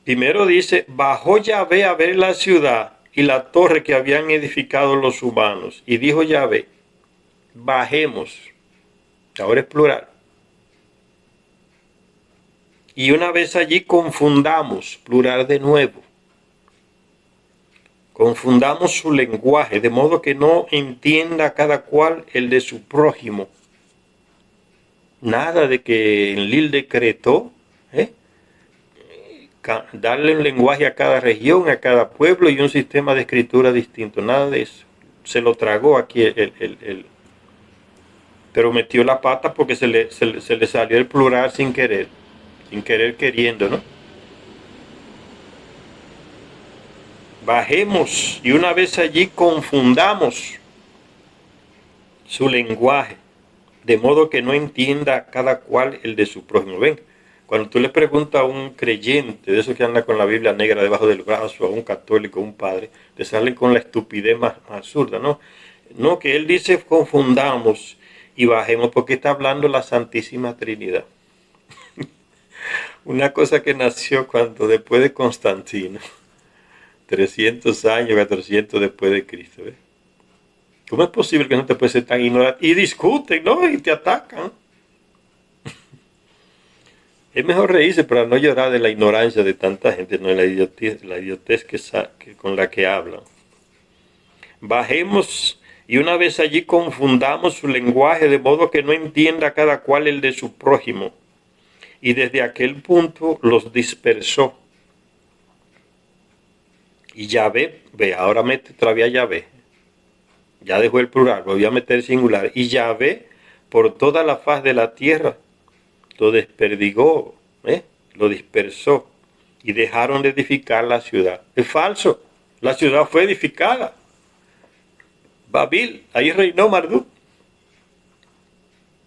Primero dice, bajó Yahvé a ver la ciudad y la torre que habían edificado los humanos. Y dijo Yahvé, bajemos. Ahora es plural. Y una vez allí confundamos, plural de nuevo. Confundamos su lenguaje, de modo que no entienda cada cual el de su prójimo. Nada de que Enlil decretó, darle un lenguaje a cada región, a cada pueblo y un sistema de escritura distinto. Nada de eso. Se lo tragó aquí pero metió la pata porque se le salió el plural sin querer queriendo, ¿no? Bajemos y una vez allí confundamos su lenguaje, de modo que no entienda cada cual el de su prójimo. Ven, cuando tú le preguntas a un creyente, de esos que anda con la Biblia negra debajo del brazo, a un católico, a un padre, te salen con la estupidez más absurda, ¿no? No, que él dice confundamos y bajemos porque está hablando la Santísima Trinidad. Una cosa que nació cuando después de Constantino, 300 años, 400 después de Cristo. ¿Ves? ¿Cómo es posible que no te puedes ser tan ignorante? Y discuten, ¿no? Y te atacan. Es mejor reírse para no llorar de la ignorancia de tanta gente, no de la idiotez con la que hablan. Bajemos y una vez allí confundamos su lenguaje de modo que no entienda cada cual el de su prójimo. Y desde aquel punto los dispersó. Y Yahvé, ve, ahora mete todavía Yahvé. Ya dejó el plural, volvió a meter el singular. Y Yahvé por toda la faz de la tierra lo desperdigó, lo dispersó. Y dejaron de edificar la ciudad. Es falso. La ciudad fue edificada. Babil, ahí reinó Marduk.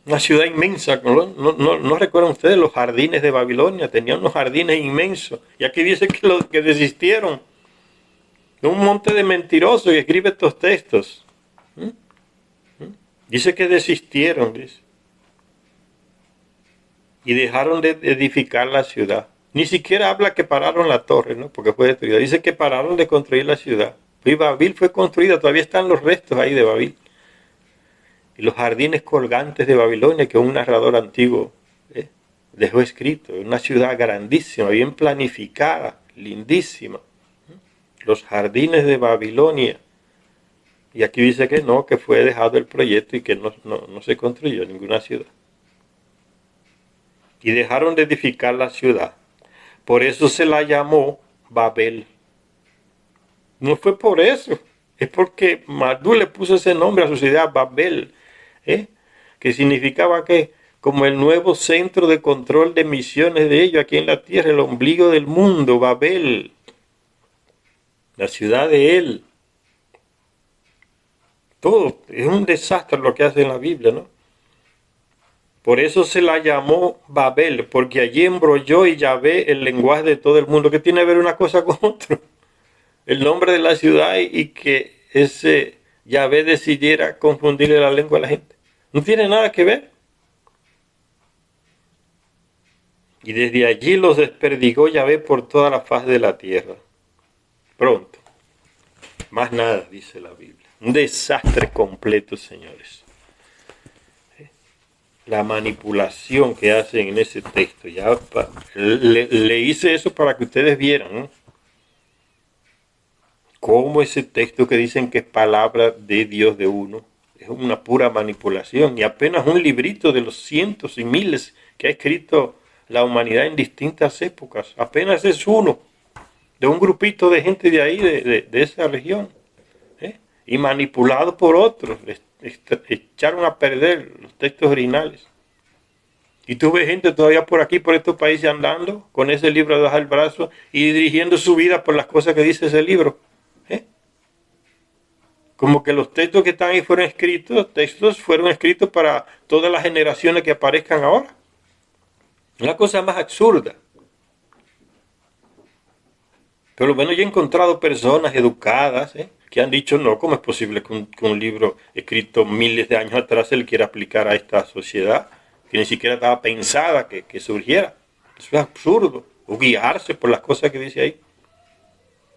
Una ciudad inmensa. ¿No recuerdan ustedes los jardines de Babilonia? Tenían unos jardines inmensos. Y aquí dice que desistieron. Un monte de mentirosos que escribe estos textos. Dice que desistieron, dice. Y dejaron de edificar la ciudad. Ni siquiera habla que pararon la torre, ¿no? Porque fue destruida. Dice que pararon de construir la ciudad. Y Babil fue construida, todavía están los restos ahí de Babil. Y los jardines colgantes de Babilonia, que un narrador antiguo dejó escrito. Una ciudad grandísima, bien planificada, lindísima. Los jardines de Babilonia. Y aquí dice que no, que fue dejado el proyecto y que no se construyó ninguna ciudad. Y dejaron de edificar la ciudad. Por eso se la llamó Babel. No fue por eso. Es porque Marduk le puso ese nombre a su ciudad, Babel. Que significaba que como el nuevo centro de control de misiones de ellos aquí en la tierra, el ombligo del mundo, Babel. La ciudad de él. Todo es un desastre lo que hace en la Biblia, ¿no? Por eso se la llamó Babel, porque allí embrolló y Yahvé el lenguaje de todo el mundo. ¿Qué tiene que ver una cosa con otra? El nombre de la ciudad y que ese Yahvé decidiera confundirle la lengua a la gente. No tiene nada que ver. Y desde allí los desperdigó Yahvé por toda la faz de la tierra. Pronto. Más nada, dice la Biblia. Un desastre completo, señores. La manipulación que hacen en ese texto. Ya le hice eso para que ustedes vieran, ¿no? Cómo ese texto que dicen que es palabra de Dios de uno es una pura manipulación. Y apenas un librito de los cientos y miles que ha escrito la humanidad en distintas épocas. Apenas es uno de un grupito de gente de ahí, de esa región. Y manipulado por otros. Echaron a perder los textos originales. Y tú ves gente todavía por aquí, por estos países andando, con ese libro debajo del brazo y dirigiendo su vida por las cosas que dice ese libro. Como que los textos que están ahí fueron escritos para todas las generaciones que aparezcan ahora. Una cosa más absurda. Pero lo menos yo he encontrado personas educadas, que han dicho, no, ¿cómo es posible que un libro escrito miles de años atrás se le quiera aplicar a esta sociedad? Que ni siquiera estaba pensada que surgiera. Eso es absurdo. O guiarse por las cosas que dice ahí.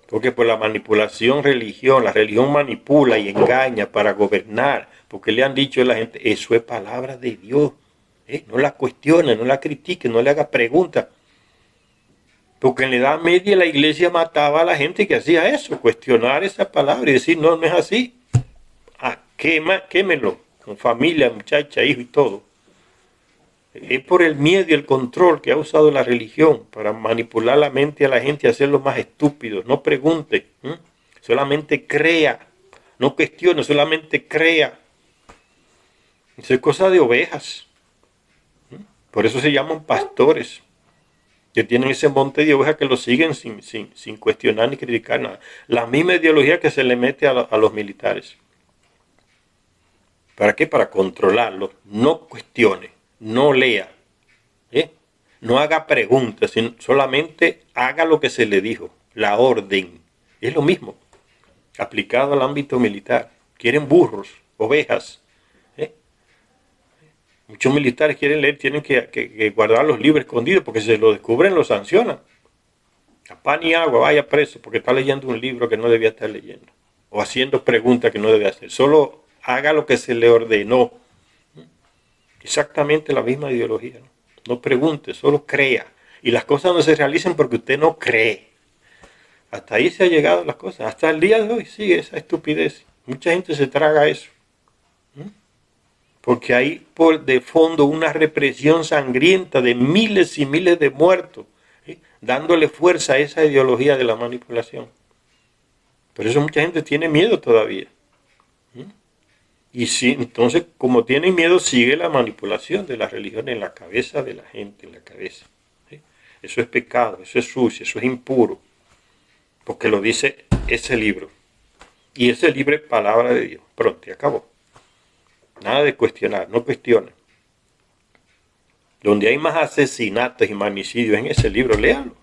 Porque por la manipulación la religión manipula y engaña para gobernar. Porque le han dicho a la gente, eso es palabra de Dios. No la cuestione, no la critique, no le haga preguntas. Porque en la Edad Media la iglesia mataba a la gente que hacía eso, cuestionar esa palabra y decir, no, no es así. Quémelo, con familia, muchacha, hijo y todo. Es por el miedo y el control que ha usado la religión para manipular la mente a la gente y hacerlos más estúpidos. No pregunte, solamente crea. No cuestione, solamente crea. Eso es cosa de ovejas. Por eso se llaman pastores. Que tienen ese monte de ovejas que lo siguen sin cuestionar ni criticar nada. La misma ideología que se le mete a los militares. ¿Para qué? Para controlarlos. No cuestione, no lea, no haga preguntas, sino solamente haga lo que se le dijo, la orden. Es lo mismo, aplicado al ámbito militar. Quieren burros, ovejas. Muchos militares quieren leer, tienen que guardar los libros escondidos porque si se lo descubren lo sancionan. A pan y agua, vaya preso porque está leyendo un libro que no debía estar leyendo. O haciendo preguntas que no debe hacer. Solo haga lo que se le ordenó. Exactamente la misma ideología. No pregunte, solo crea. Y las cosas no se realizan porque usted no cree. Hasta ahí se ha llegado las cosas. Hasta el día de hoy sigue esa estupidez. Mucha gente se traga eso. Porque hay por de fondo una represión sangrienta de miles y miles de muertos, ¿sí? Dándole fuerza a esa ideología de la manipulación. Por eso mucha gente tiene miedo todavía. Y sí, entonces, como tienen miedo, sigue la manipulación de la religión en la cabeza de la gente, en la cabeza. ¿Sí? Eso es pecado, eso es sucio, eso es impuro. Porque lo dice ese libro. Y ese libro es palabra de Dios. Pronto, y acabó. Nada de cuestionar, no cuestionen. Donde hay más asesinatos y magnicidios en ese libro, léanlo.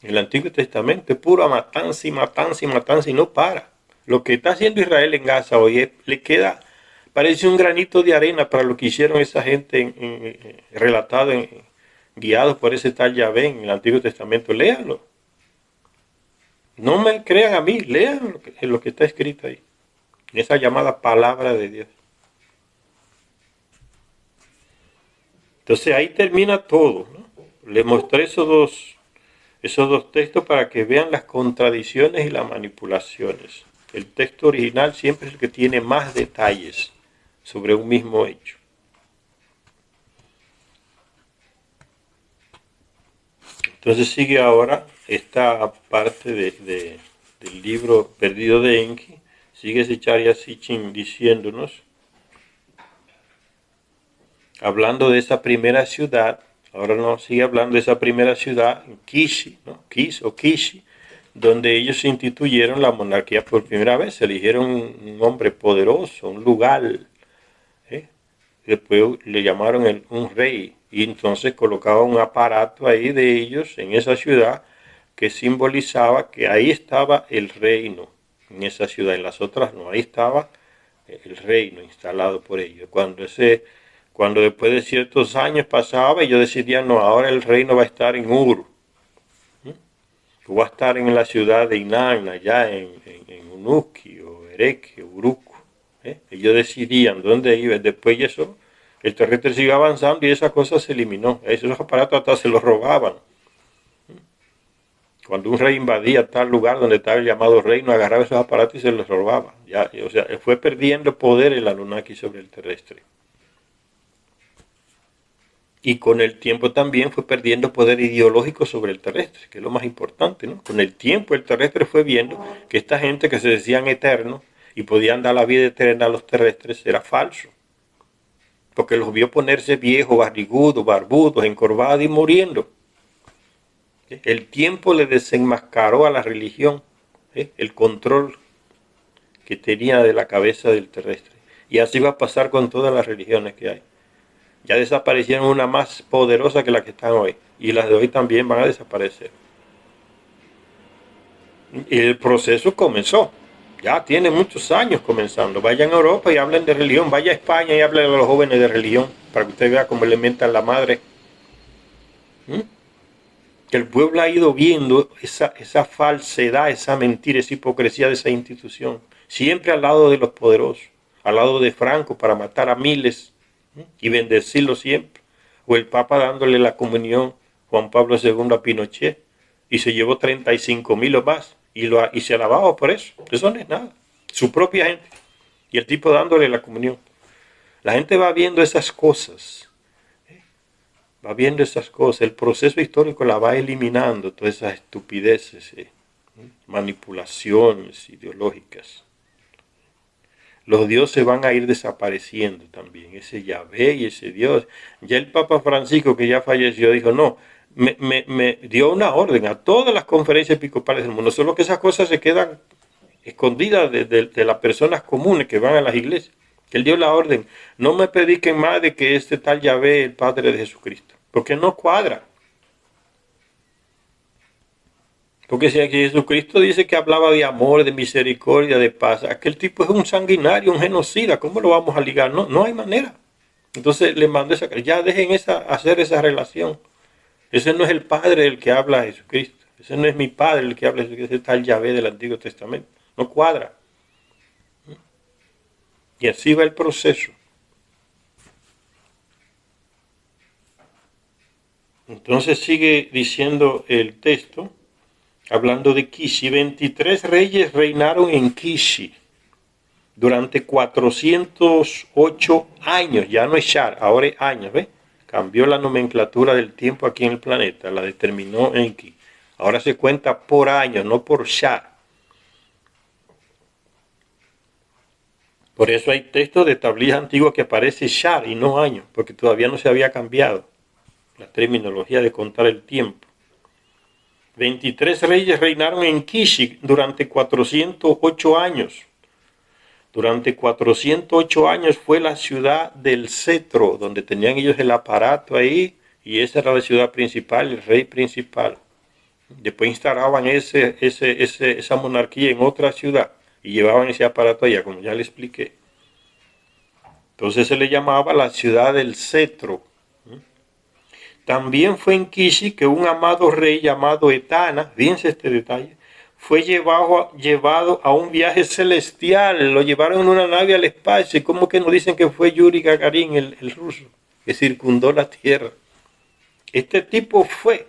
En el Antiguo Testamento es pura matanza y matanza y matanza y no para. Lo que está haciendo Israel en Gaza hoy le queda, parece un granito de arena para lo que hicieron esa gente relatado, guiados por ese tal Yahvé en el Antiguo Testamento. Léanlo. No me crean a mí, lean lo que está escrito ahí. En esa llamada palabra de Dios. Entonces ahí termina todo, ¿no? Les mostré esos dos textos para que vean las contradicciones y las manipulaciones. El texto original siempre es el que tiene más detalles sobre un mismo hecho. Entonces sigue ahora esta parte del libro Perdido de Enki. Sigue Zecharia Sitchin diciéndonos, hablando de esa primera ciudad, ahora nos sigue hablando de esa primera ciudad, Kishi, ¿no? Kishi, donde ellos instituyeron la monarquía por primera vez, eligieron un hombre poderoso, un lugar, ¿eh? Después le llamaron un rey, y entonces colocaban un aparato ahí de ellos en esa ciudad que simbolizaba que ahí estaba el reino, en esa ciudad, en las otras no, ahí estaba el reino instalado por ellos. Cuando después de ciertos años pasaba, ellos decidían, no, ahora el reino va a estar en Uru, va a estar en la ciudad de Inán, allá en Unuki o Ereque, Uruku. Ellos decidían dónde iba. Después de eso, el terrestre siguió avanzando y esa cosa se eliminó. Esos aparatos hasta se los robaban. Cuando un rey invadía tal lugar donde estaba el llamado reino, agarraba esos aparatos y se los robaba. Ya, o sea, fue perdiendo poder el Anunnaki sobre el terrestre. Y con el tiempo también fue perdiendo poder ideológico sobre el terrestre, que es lo más importante, ¿no? Con el tiempo el terrestre fue viendo que esta gente que se decían eternos y podían dar la vida eterna a los terrestres era falso. Porque los vio ponerse viejos, barrigudos, barbudos, encorvados y muriendo. El tiempo le desenmascaró a la religión el control que tenía de la cabeza del terrestre. Y así va a pasar con todas las religiones que hay. Ya desaparecieron una más poderosa que la que están hoy. Y las de hoy también van a desaparecer. Y el proceso comenzó. Ya tiene muchos años comenzando. Vayan a Europa y hablen de religión. Vaya a España y hablen a los jóvenes de religión. Para que usted vea cómo le mentan la madre. Que el pueblo ha ido viendo esa falsedad, esa mentira, esa hipocresía de esa institución. Siempre al lado de los poderosos. Al lado de Franco para matar a miles. Y bendecirlo siempre. O el Papa dándole la comunión, Juan Pablo II a Pinochet, y se llevó 35.000 o más, y se alababa por eso. Eso no es nada. Su propia gente. Y el tipo dándole la comunión. La gente va viendo esas cosas. Va viendo esas cosas. El proceso histórico la va eliminando, todas esas estupideces, manipulaciones ideológicas. Los dioses van a ir desapareciendo también, ese Yahvé y ese Dios. Ya el Papa Francisco, que ya falleció, dijo, no, me dio una orden a todas las conferencias episcopales del mundo, solo que esas cosas se quedan escondidas de las personas comunes que van a las iglesias. Él dio la orden, no me prediquen más de que este tal Yahvé es el Padre de Jesucristo, porque no cuadra. Porque si aquí Jesucristo dice que hablaba de amor, de misericordia, de paz, aquel tipo es un sanguinario, un genocida, ¿cómo lo vamos a ligar? No, no hay manera. Entonces le mando esa, ya dejen hacer esa relación. Ese no es el Padre el que habla a Jesucristo. Ese no es mi Padre el que habla a Jesucristo. Ese está el Yahvé del Antiguo Testamento. No cuadra. Y así va el proceso. Entonces sigue diciendo el texto, hablando de Kishi. 23 reyes reinaron en Kishi durante 408 años. Ya no es Shar, ahora es años, ¿ves? Cambió la nomenclatura del tiempo aquí en el planeta, la determinó Enki. Ahora se cuenta por años, no por Shar. Por eso hay textos de tablillas antiguas que aparece Shar y no años, porque todavía no se había cambiado la terminología de contar el tiempo. 23 reyes reinaron en Kishi durante 408 años. Durante 408 años fue la ciudad del cetro, donde tenían ellos el aparato ahí, y esa era la ciudad principal, el rey principal. Después instalaban esa monarquía en otra ciudad y llevaban ese aparato allá, como ya le expliqué. Entonces se le llamaba la ciudad del cetro. También fue en Kishi que un amado rey llamado Etana, fíjense este detalle, fue llevado a un viaje celestial. Lo llevaron en una nave al espacio. ¿Cómo que nos dicen que fue Yuri Gagarin, el ruso, que circundó la Tierra? Este tipo fue,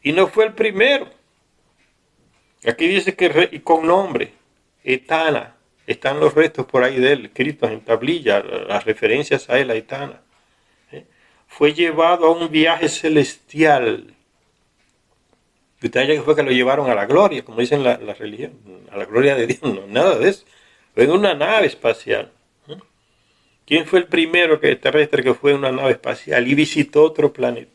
y no fue el primero. Aquí dice que con nombre, Etana. Están los restos por ahí de él, escritos en tablilla, las referencias a él, a Etana. Fue llevado a un viaje celestial. Ustedes ya que fue que lo llevaron a la gloria, como dicen la religión, a la gloria de Dios, no, nada de eso. Fue en una nave espacial. ¿Quién fue el primero terrestre que fue en una nave espacial y visitó otro planeta?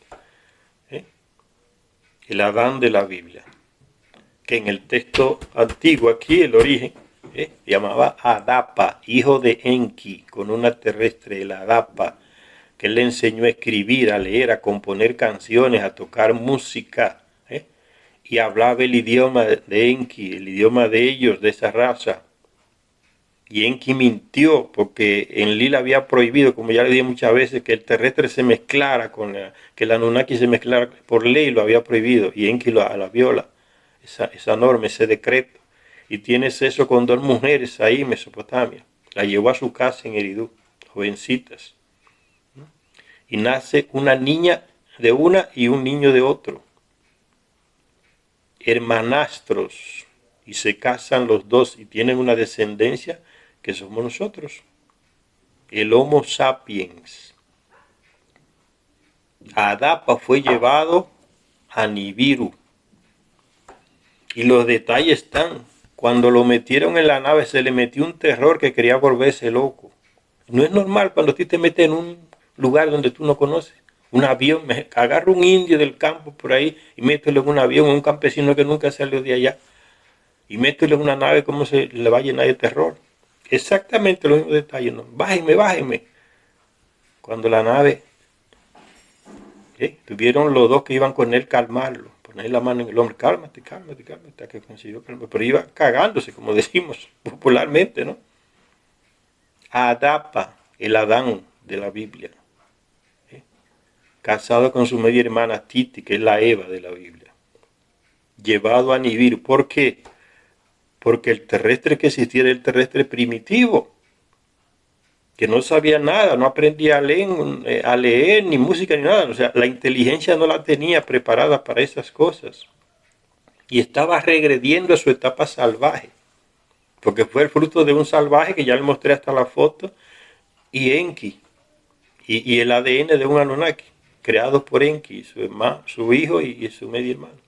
El Adán de la Biblia, que en el texto antiguo aquí, el origen, llamaba Adapa, hijo de Enki, con una terrestre, el Adapa, que él le enseñó a escribir, a leer, a componer canciones, a tocar música, y hablaba el idioma de Enki, el idioma de ellos, de esa raza. Y Enki mintió porque Enlil había prohibido, como ya le dije muchas veces, que el terrestre se mezclara que el Anunnaki se mezclara, por ley lo había prohibido, y Enki la viola, esa norma, ese decreto, y tiene sexo con 2 mujeres ahí en Mesopotamia. La llevó a su casa en Eridu, jovencitas. Y nace una niña de una y un niño de otro. Hermanastros, y se casan los dos y tienen una descendencia que somos nosotros, el Homo sapiens. Adapa fue llevado a Nibiru, y los detalles están. Cuando lo metieron en la nave se le metió un terror que quería volverse loco. No es normal cuando a ti te metes en un lugar donde tú no conoces. Un avión, agarra un indio del campo por ahí y mételo en un avión, un campesino que nunca salió de allá, y mételo en una nave, como se le va a llenar de terror. Exactamente los mismos detalles, ¿no? Bájenme. Cuando la nave, tuvieron los dos que iban con él calmarlo, poner la mano en el hombro, cálmate, hasta que consiguió calmar, pero iba cagándose, como decimos popularmente, ¿no? Adapa, el Adán de la Biblia, casado con su media hermana Titi, que es la Eva de la Biblia, llevado a Nibiru. ¿Por qué? Porque el terrestre que existía era el terrestre primitivo, que no sabía nada, no aprendía a leer ni música ni nada. O sea, la inteligencia no la tenía preparada para esas cosas. Y estaba regrediendo a su etapa salvaje, porque fue el fruto de un salvaje que ya le mostré hasta la foto, y Enki, y el ADN de un Anunnaki, creado por Enki, su hijo y su medio hermano.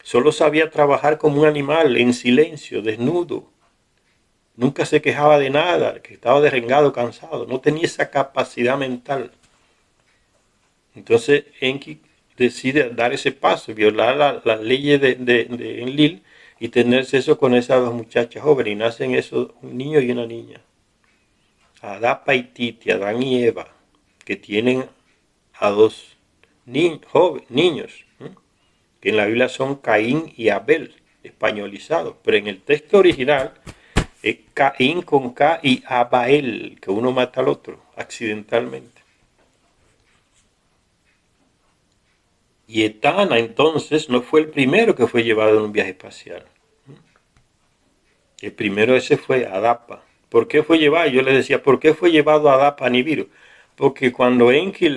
Solo sabía trabajar como un animal, en silencio, desnudo. Nunca se quejaba de nada, que estaba derrengado, cansado. No tenía esa capacidad mental. Entonces Enki decide dar ese paso, violar las leyes de Enlil y tener sexo con esas 2 muchachas jóvenes. Y nacen esos, un niño y una niña. Adapa y Titi, Adán y Eva, que tienen a 2 niños, que en la Biblia son Caín y Abel, españolizados, pero en el texto original es Caín con K y Abael, que uno mata al otro. accidentalmente. Y Etana entonces no fue el primero que fue llevado en un viaje espacial. El primero ese fue Adapa. ¿Por qué fue llevado? Yo le decía, ¿por qué fue llevado Adapa a Nibiru? Porque cuando Enki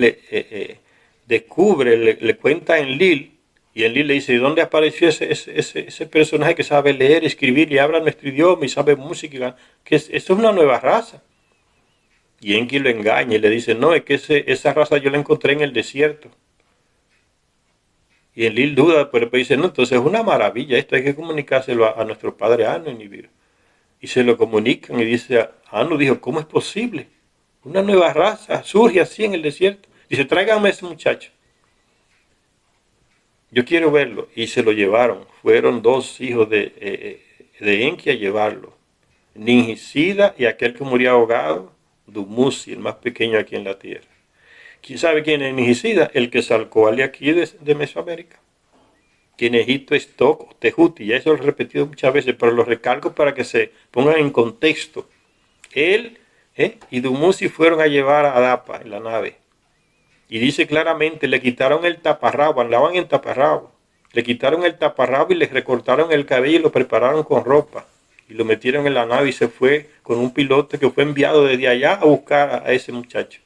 descubre, le cuenta en Lil, y en Lil le dice, ¿de dónde apareció ese personaje que sabe leer, escribir y habla nuestro idioma y sabe música? Eso es una nueva raza. Y Enki lo engaña y le dice, no, es que esa raza yo la encontré en el desierto. Y el Lil duda, pero dice, no, entonces es una maravilla, esto hay que comunicárselo a nuestro padre Anu en Nibiru. Y se lo comunican y dice, Anu dijo, ¿cómo es posible? Una nueva raza surge así en el desierto. Dice, tráigame a ese muchacho. Yo quiero verlo. Y se lo llevaron. Fueron dos hijos de Enki a llevarlo. Ningisida y aquel que murió ahogado, Dumuzi, el más pequeño aquí en la tierra. ¿Quién sabe quién es Ningisida? El que sacó de aquí de Mesoamérica. Que en Egipto es Toc, Tehuti. Ya eso lo he repetido muchas veces, pero lo recalco para que se pongan en contexto. Él y Dumuzi fueron a llevar a Adapa en la nave. Y dice claramente, le quitaron el taparrabo, andaban en taparrabo. Le quitaron el taparrabo y le recortaron el cabello y lo prepararon con ropa. Y lo metieron en la nave y se fue con un piloto que fue enviado desde allá a buscar a ese muchacho.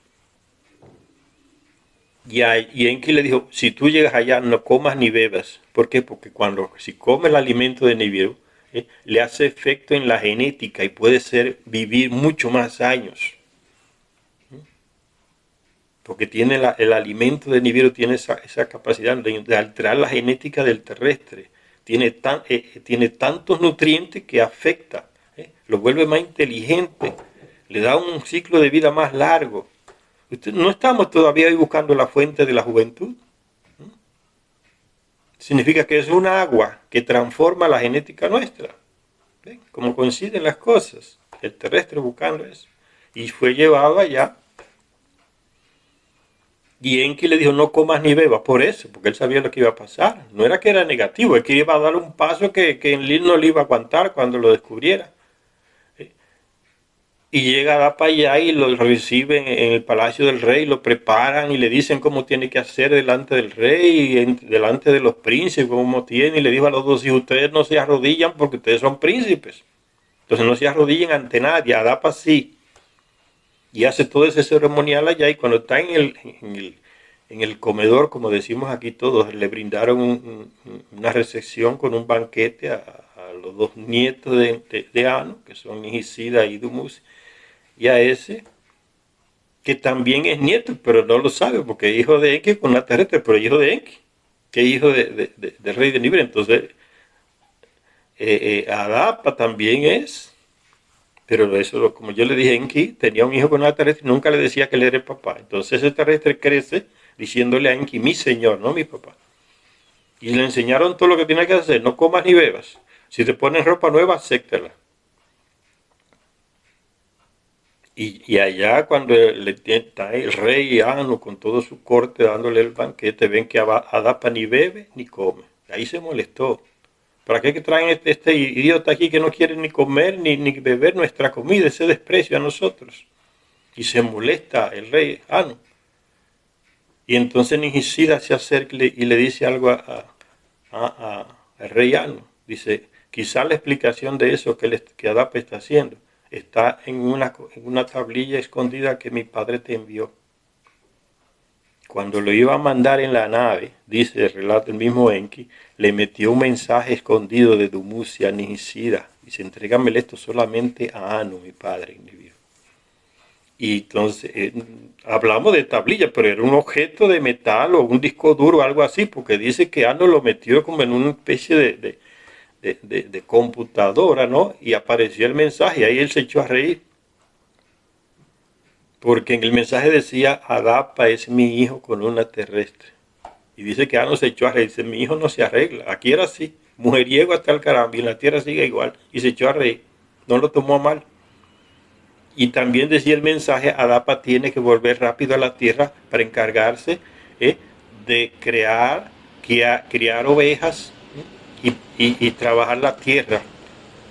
Y Enki le dijo, si tú llegas allá no comas ni bebas. ¿Por qué? Porque si comes el alimento de Nibiru, le hace efecto en la genética y puede vivir mucho más años. Porque tiene el alimento de Nibiru tiene esa capacidad de alterar la genética del terrestre. Tiene tantos nutrientes que afecta, lo vuelve más inteligente, le da un ciclo de vida más largo. No estamos todavía buscando la fuente de la juventud. Significa que es un agua que transforma la genética nuestra. ¿Ven? Como coinciden las cosas. El terrestre buscando eso. Y fue llevado allá. Y Enki le dijo, no comas ni bebas, por eso, porque él sabía lo que iba a pasar. No era que era negativo, es que iba a dar un paso que Enlil no le iba a aguantar cuando lo descubriera. Y llega para allá y lo reciben en el palacio del rey, lo preparan y le dicen cómo tiene que hacer delante del rey, delante de los príncipes, cómo tiene. Y le dijo a los dos hijos, ustedes no se arrodillan porque ustedes son príncipes. Entonces no se arrodillen ante nadie, Adapa sí. Y hace todo ese ceremonial allá y cuando está en el comedor, como decimos aquí todos, le brindaron una recepción con un banquete a los dos nietos de Anu, que son Ningisida y Dumuzi, y a ese, que también es nieto, pero no lo sabe, porque es hijo de Enki con la terrestre, pero hijo de Enki, que es hijo del rey de Nibiru. Entonces, Adapa también es, pero eso, como yo le dije, Enki tenía un hijo con la terrestre y nunca le decía que él era el papá. Entonces ese terrestre crece diciéndole a Enki, mi señor, no mi papá. Y le enseñaron todo lo que tiene que hacer, no comas ni bebas. Si te pones ropa nueva, acéptala. Y allá cuando está el rey Anu con todo su corte dándole el banquete, ven que Adapa ni bebe ni come. Ahí se molestó. ¿Para qué traen este idiota aquí que no quiere ni comer ni beber nuestra comida, ese desprecio a nosotros? Y se molesta el rey Anu. Y entonces Ningisida se acerca y le dice algo al rey Anu. Dice, quizá la explicación de eso que Adapa está haciendo está en una tablilla escondida que mi padre te envió. Cuando lo iba a mandar en la nave, dice el relato el mismo Enki, le metió un mensaje escondido de Dumuzi a Ningisida. Dice, entrégamele esto solamente a Anu, mi padre en Nibiru. Y entonces, hablamos de tablilla, pero era un objeto de metal o un disco duro o algo así, porque dice que Anu lo metió como en una especie de computadora, ¿no? Y apareció el mensaje, y ahí él se echó a reír. Porque en el mensaje decía, Adapa es mi hijo con una terrestre. Y dice que Anu se echó a reír, dice, mi hijo no se arregla. Aquí era así, mujeriego hasta el caramba, y en la tierra sigue igual. Y se echó a reír, no lo tomó a mal. Y también decía el mensaje, Adapa tiene que volver rápido a la tierra para encargarse de criar ovejas y trabajar la tierra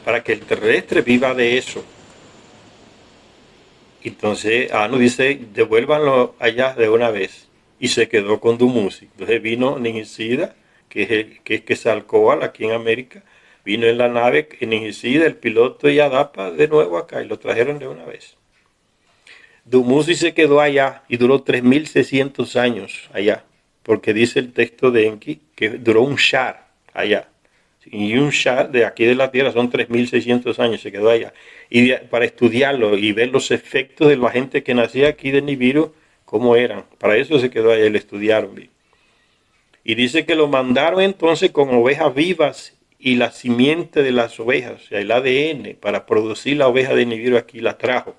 para que el terrestre viva de eso. Entonces Anu dice, devuélvanlo allá de una vez. Y se quedó con Dumuzi. Entonces vino Ningishida, que es Quetzalcóatl aquí en América. Vino en la nave Ningishida, el piloto y Adapa de nuevo acá y lo trajeron de una vez. Dumuzi se quedó allá y duró 3600 años allá. Porque dice el texto de Enki que duró un shar allá. Y un shar de aquí de la Tierra son 3600 años, se quedó allá. Y para estudiarlo y ver los efectos de la gente que nacía aquí de Nibiru, cómo eran. Para eso se quedó allá y lo estudiaron. Y dice que lo mandaron entonces con ovejas vivas y la simiente de las ovejas, o sea, el ADN, para producir la oveja de Nibiru aquí, la trajo.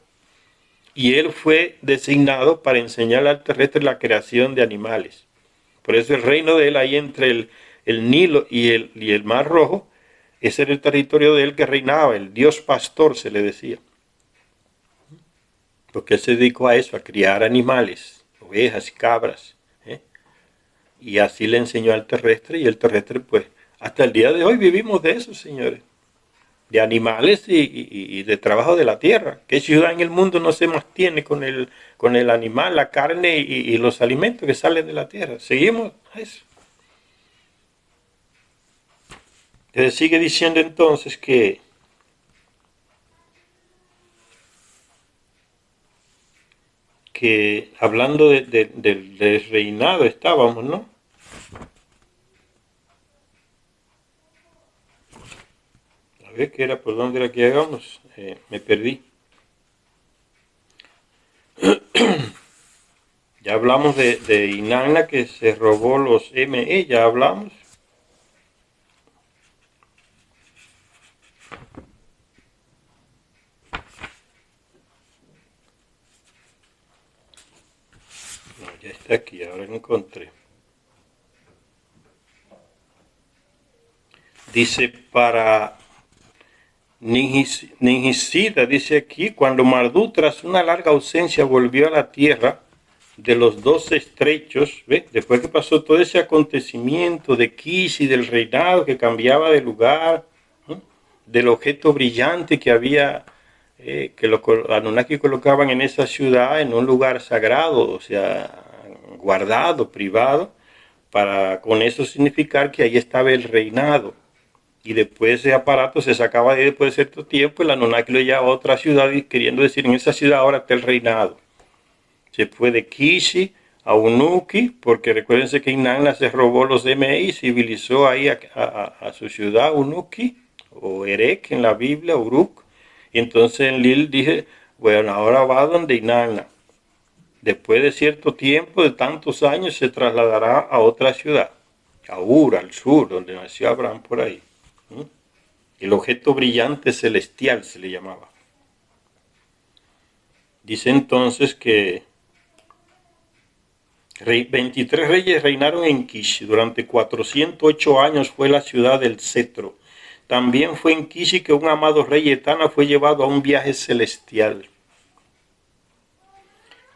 Y él fue designado para enseñar al terrestre la creación de animales. Por eso el reino de él, ahí entre el Nilo y el Mar Rojo, ese era el territorio de él que reinaba, el Dios pastor se le decía. Porque él se dedicó a eso, a criar animales, ovejas y cabras. Y así le enseñó al terrestre, y el terrestre, pues, hasta el día de hoy vivimos de eso, señores. De animales y de trabajo de la tierra. ¿Qué ciudad en el mundo no se mantiene con el animal, la carne y los alimentos que salen de la tierra? Seguimos a eso. Sigue diciendo entonces que hablando del reinado estábamos, ¿no? A ver qué era, por dónde era que llegamos. Me perdí. Ya hablamos de Inanna que se robó los ME, ya hablamos. No, ya está aquí, ahora lo encontré. Dice para Ningisida, dice aquí, cuando Marduk tras una larga ausencia volvió a la tierra de los 12 estrechos, ¿ves? Después que pasó todo ese acontecimiento de Kishi, del reinado que cambiaba de lugar, ¿no? Del objeto brillante que había, que los Anunnaki colocaban en esa ciudad, en un lugar sagrado, o sea, guardado, privado, para con eso significar que ahí estaba el reinado. Y después ese aparato se sacaba de ahí después de cierto tiempo, el Anunnaki lo llevaba a otra ciudad, y queriendo decir, en esa ciudad ahora está el reinado. Se fue de Kishi a Unuki, porque recuérdense que Inanna se robó los MI y civilizó ahí a su ciudad Unuki, o Erek en la Biblia, Uruk. Y entonces en Lil dije, bueno, ahora va donde Inanna. Después de cierto tiempo, de tantos años, se trasladará a otra ciudad, a Ur, al sur, donde nació Abraham por ahí. El objeto brillante celestial se le llamaba. Dice entonces que 23 reyes reinaron en Kishi. Durante 408 años fue la ciudad del cetro. También fue en Kishi que un amado rey Etana fue llevado a un viaje celestial.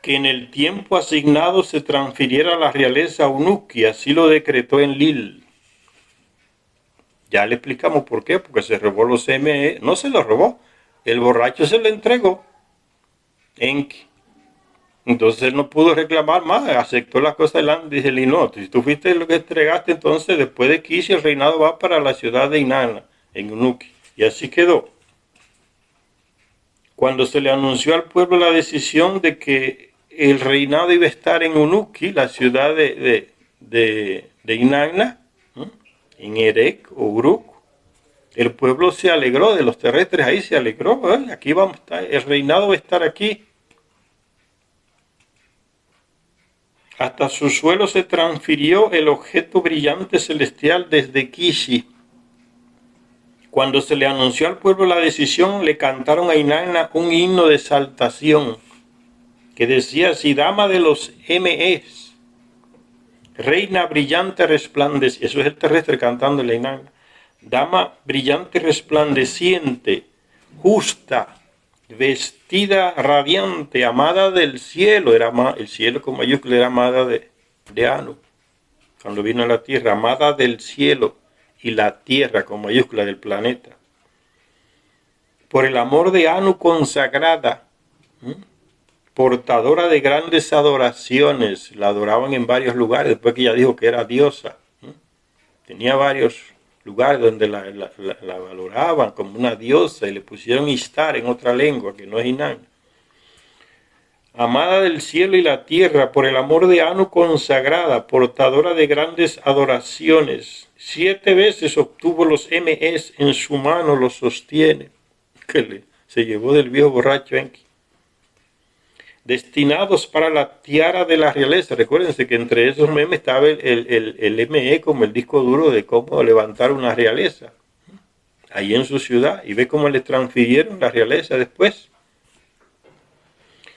Que en el tiempo asignado se transfiriera la realeza a Unuki, así lo decretó en Lil. Ya le explicamos por qué, porque se robó los ME. No se los robó, el borracho se lo entregó. Enki. Entonces él no pudo reclamar más, aceptó las cosas delante. Dice, no, si tú fuiste lo que entregaste, entonces después de Kishi el reinado va para la ciudad de Inanna, en Unuki. Y así quedó. Cuando se le anunció al pueblo la decisión de que el reinado iba a estar en Unuki, la ciudad de Inanna, en Erek o Uruk, el pueblo se alegró, de los terrestres ahí se alegró, aquí vamos a estar, el reinado va a estar aquí. Hasta su suelo se transfirió el objeto brillante celestial desde Kishi. Cuando se le anunció al pueblo la decisión, le cantaron a Inanna un himno de exaltación que decía así, dama de los MEs, reina brillante resplandeciente, eso es el terrestre cantándole a Inanna, dama brillante resplandeciente, justa, vestida radiante, amada del cielo, el cielo con mayúscula era amada de Anu, cuando vino a la tierra, amada del cielo, y la tierra con mayúscula del planeta. Por el amor de Anu consagrada, portadora de grandes adoraciones, la adoraban en varios lugares, después que ella dijo que era diosa. Tenía varios lugares donde la valoraban como una diosa y le pusieron Ishtar en otra lengua, que no es Inanna. Amada del cielo y la tierra, por el amor de Anu consagrada, portadora de grandes adoraciones. 7 veces obtuvo los M.Es, en su mano los sostiene. Que se llevó del viejo borracho Enki. Destinados para la tiara de la realeza. Recuérdense que entre esos memes estaba el M.E. como el disco duro de cómo levantar una realeza. Ahí en su ciudad. Y ve cómo le transfirieron la realeza después.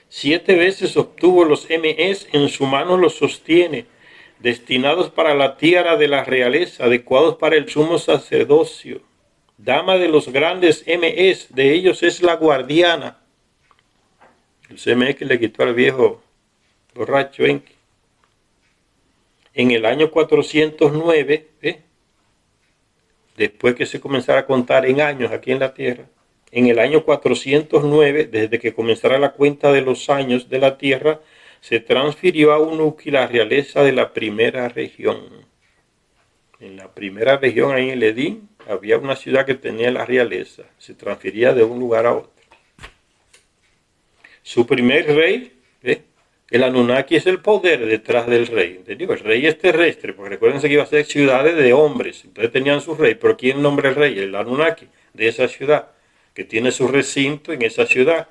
7 veces obtuvo los M.Es, en su mano los sostiene. Destinados para la tiara de la realeza, adecuados para el sumo sacerdocio. Dama de los grandes M.Es, de ellos es la guardiana. El CME que le quitó al viejo borracho Enki. En el año 409, después que se comenzara a contar en años aquí en la tierra, en el año 409, desde que comenzara la cuenta de los años de la tierra, se transfirió a Unuki la realeza de la primera región. En la primera región, ahí en el Edín, había una ciudad que tenía la realeza. Se transfería de un lugar a otro. Su primer rey, el Anunnaki es el poder detrás del rey. ¿Entendió? El rey es terrestre, porque recuérdense que iba a ser ciudades de hombres. Entonces tenían su rey. ¿Pero quién nombra el rey? El Anunnaki de esa ciudad, que tiene su recinto en esa ciudad,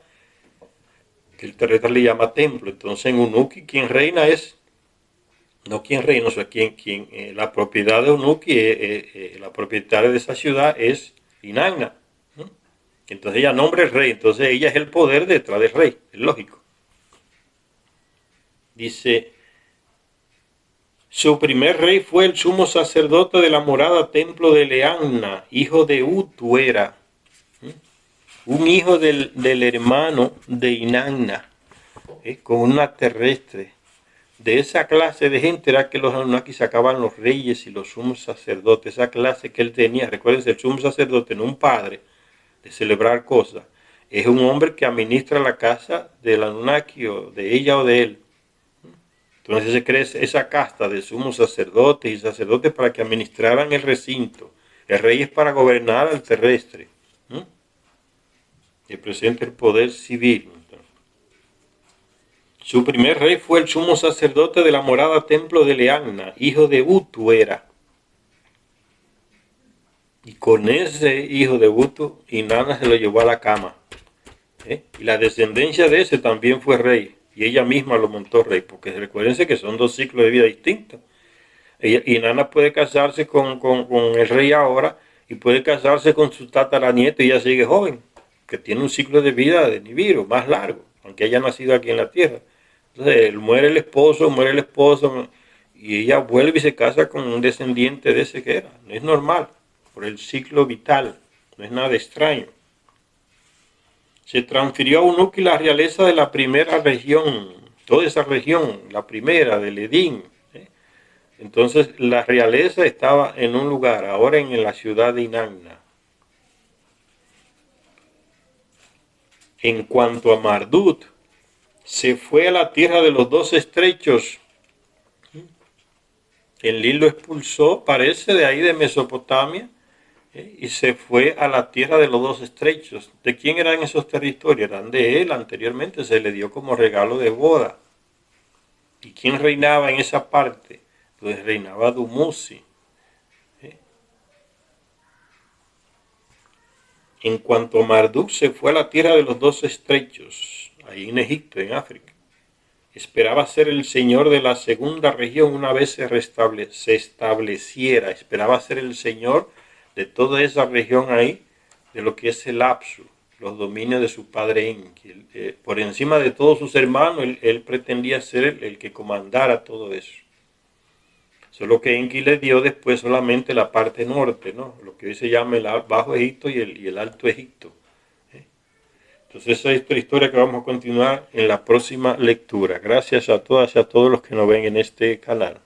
que el terrestre le llama templo. Entonces en Unuki quien reina es, no quien reina, o sea, la propiedad de Unuki, la propietaria de esa ciudad es Inanna. Entonces ella nombra el rey, entonces ella es el poder detrás del rey, es lógico. Dice, su primer rey fue el sumo sacerdote de la morada templo de Leanna, hijo de Utu era, un hijo del hermano de Inanna, con una terrestre. De esa clase de gente era que los Anunnaki sacaban los reyes y los sumos sacerdotes, esa clase que él tenía. Recuérdense, el sumo sacerdote no un padre de celebrar cosas, es un hombre que administra la casa del Anunnaki o de ella o de él. Entonces se crea esa casta de sumos sacerdotes y sacerdotes para que administraran el recinto. El rey es para gobernar al terrestre. Representa el poder civil. Su primer rey fue el sumo sacerdote de la morada templo de Leanna, hijo de Utu era. Y con ese hijo de Utu, Inanna se lo llevó a la cama. Y la descendencia de ese también fue rey. Y ella misma lo montó rey. Porque recuérdense que son 2 ciclos de vida distintos. Inanna puede casarse con el rey ahora y puede casarse con su tataranieto y ella sigue joven. Que tiene un ciclo de vida de Nibiru más largo, aunque haya nacido aquí en la tierra. Entonces muere el esposo y ella vuelve y se casa con un descendiente de ese que era. No es normal. Por el ciclo vital, no es nada extraño. Se transfirió a Unuki la realeza de la primera región, toda esa región, la primera del Edín. Entonces la realeza estaba en un lugar, ahora en la ciudad de Inanna. En cuanto a Marduk, se fue a la tierra de los 2 estrechos. Enlil lo expulsó, parece, de ahí de Mesopotamia. Y se fue a la tierra de los 2 estrechos. ¿De quién eran esos territorios? Eran de él, anteriormente se le dio como regalo de boda. ¿Y quién reinaba en esa parte? Pues reinaba Dumuzi. En cuanto a Marduk, se fue a la tierra de los 2 estrechos, ahí en Egipto, en África. Esperaba ser el señor de la segunda región una vez se estableciera. Esperaba ser el señor de toda esa región ahí, de lo que es el Apsu, los dominios de su padre Enki. Por encima de todos sus hermanos, él pretendía ser el que comandara todo eso. Solo que Enki le dio después solamente la parte norte, ¿no? Lo que hoy se llama el Bajo Egipto y el Alto Egipto. Entonces esa es la historia que vamos a continuar en la próxima lectura. Gracias a todas y a todos los que nos ven en este canal.